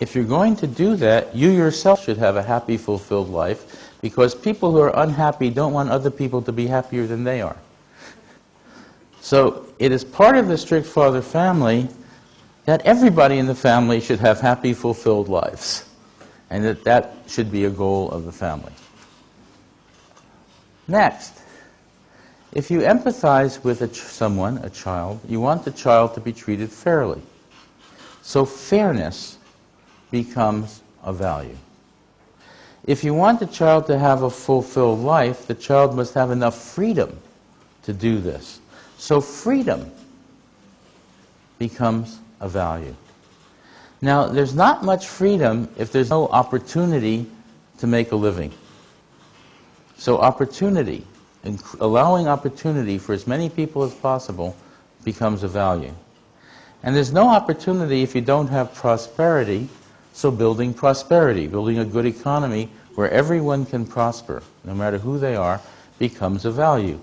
if you're going to do that, you yourself should have a happy, fulfilled life, because people who are unhappy don't want other people to be happier than they are. So it is part of the strict father family that everybody in the family should have happy, fulfilled lives, and that should be a goal of the family. Next, if you empathize with someone, a child, you want the child to be treated fairly. So fairness becomes a value. If you want the child to have a fulfilled life, the child must have enough freedom to do this. So freedom becomes a value. Now, there's not much freedom if there's no opportunity to make a living. So opportunity, allowing opportunity for as many people as possible, becomes a value. And there's no opportunity if you don't have prosperity, so building prosperity, building a good economy where everyone can prosper, no matter who they are, becomes a value.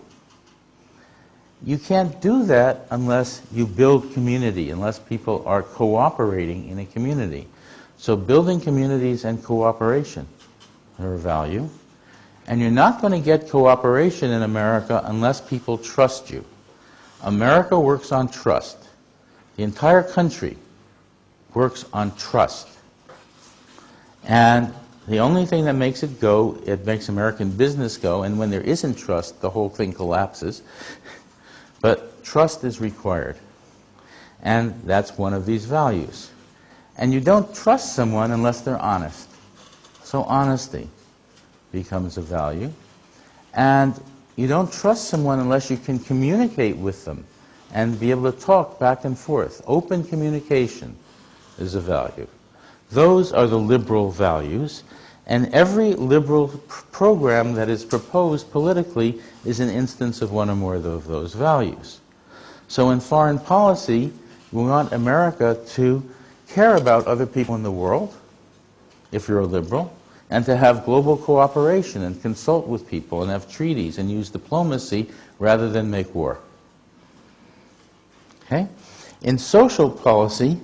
You can't do that unless you build community, unless people are cooperating in a community. So building communities and cooperation are a value. And you're not going to get cooperation in America unless people trust you. America works on trust. The entire country works on trust. And the only thing that makes it go, it makes American business go, and when there isn't trust, the whole thing collapses. But trust is required. And that's one of these values. And you don't trust someone unless they're honest. So honesty becomes a value. And you don't trust someone unless you can communicate with them and be able to talk back and forth. Open communication is a value. Those are the liberal values, and every liberal program that is proposed politically is an instance of one or more of those values. So in foreign policy, we want America to care about other people in the world, if you're a liberal, and to have global cooperation and consult with people and have treaties and use diplomacy rather than make war. Okay? In social policy,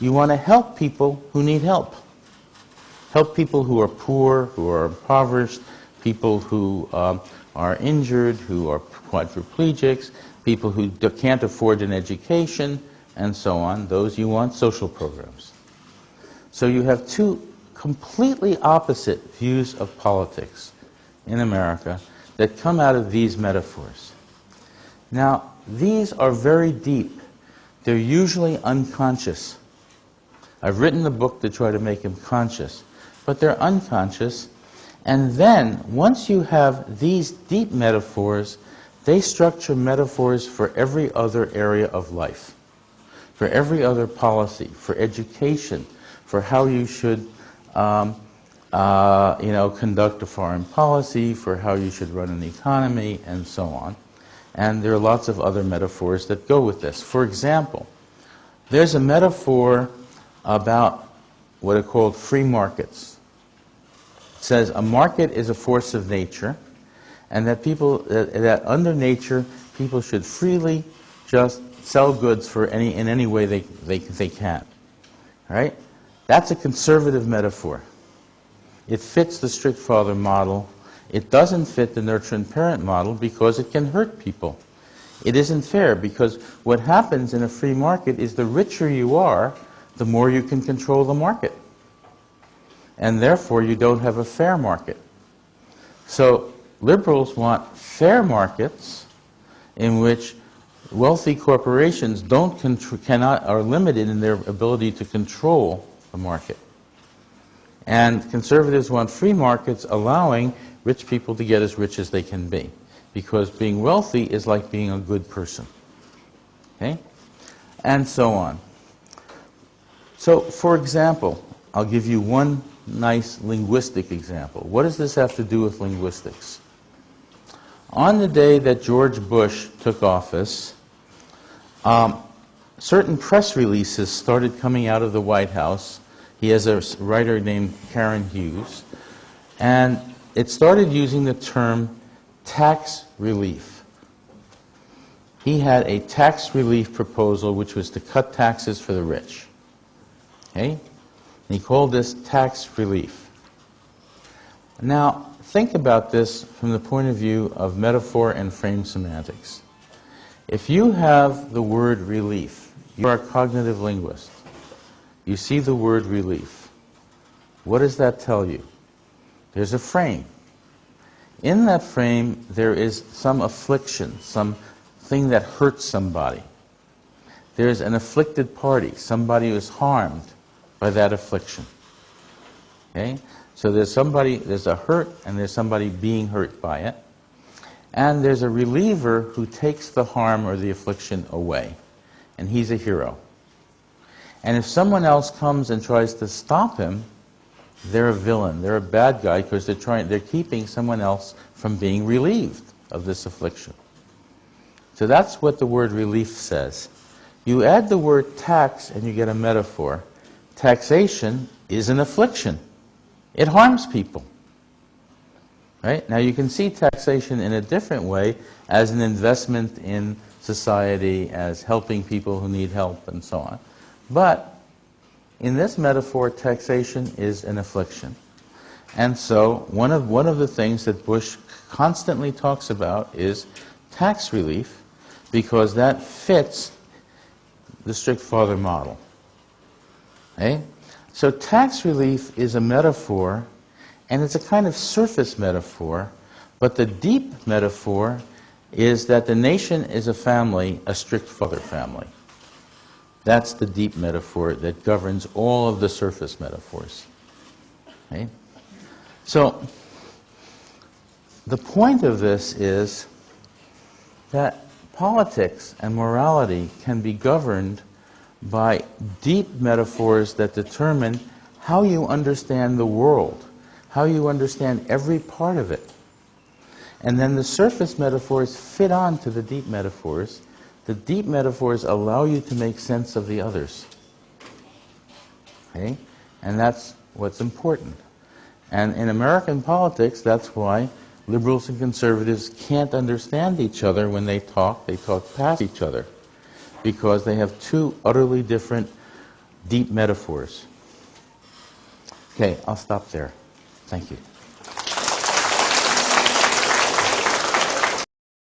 you want to help people who need help. Help people who are poor, who are impoverished, people who are injured, who are quadriplegics, people who can't afford an education, and so on. Those you want social programs. So you have two completely opposite views of politics in America that come out of these metaphors. Now, these are very deep. They're usually unconscious. I've written the book to try to make them conscious, but they're unconscious. And then, once you have these deep metaphors, they structure metaphors for every other area of life, for every other policy, for education, for how you should conduct a foreign policy, for how you should run an economy, and so on. And there are lots of other metaphors that go with this. For example, there's a metaphor about what are called free markets. It says a market is a force of nature, and that that under nature, people should freely just sell goods in any way they can. Right? That's a conservative metaphor. It fits the strict father model. It doesn't fit the nurture and parent model because it can hurt people. It isn't fair because what happens in a free market is the richer you are, the more you can control the market. And therefore you don't have a fair market. So liberals want fair markets in which wealthy corporations are limited in their ability to control the market. And conservatives want free markets allowing rich people to get as rich as they can be. Because being wealthy is like being a good person. Okay? And so on. So, for example, I'll give you one nice linguistic example. What does this have to do with linguistics? On the day that George Bush took office, certain press releases started coming out of the White House. He has a writer named Karen Hughes, and it started using the term tax relief. He had a tax relief proposal which was to cut taxes for the rich. Okay? And he called this tax relief. Now, think about this from the point of view of metaphor and frame semantics. If you have the word relief, you are a cognitive linguist. You see the word relief. What does that tell you? There's a frame. In that frame, there is some affliction, something that hurts somebody. There's an afflicted party, somebody who is harmed by that affliction. Okay? So there's a hurt, and there's somebody being hurt by it. And there's a reliever who takes the harm or the affliction away. And he's a hero. And if someone else comes and tries to stop him, they're a villain. They're a bad guy because they're keeping someone else from being relieved of this affliction. So that's what the word relief says. You add the word tax and you get a metaphor. Taxation is an affliction. It harms people. Right? Now you can see taxation in a different way as an investment in society, as helping people who need help and so on. But in this metaphor, taxation is an affliction. And so one of the things that Bush constantly talks about is tax relief, because that fits the strict father model. Okay? So tax relief is a metaphor, and it's a kind of surface metaphor, but the deep metaphor is that the nation is a family, a strict father family. That's the deep metaphor that governs all of the surface metaphors. Okay? So the point of this is that politics and morality can be governed by deep metaphors that determine how you understand the world, how you understand every part of it. And then the surface metaphors fit on to the deep metaphors. The deep metaphors allow you to make sense of the others. Okay? And that's what's important. And in American politics, that's why liberals and conservatives can't understand each other when they talk past each other, because they have two utterly different deep metaphors. Okay, I'll stop there. Thank you.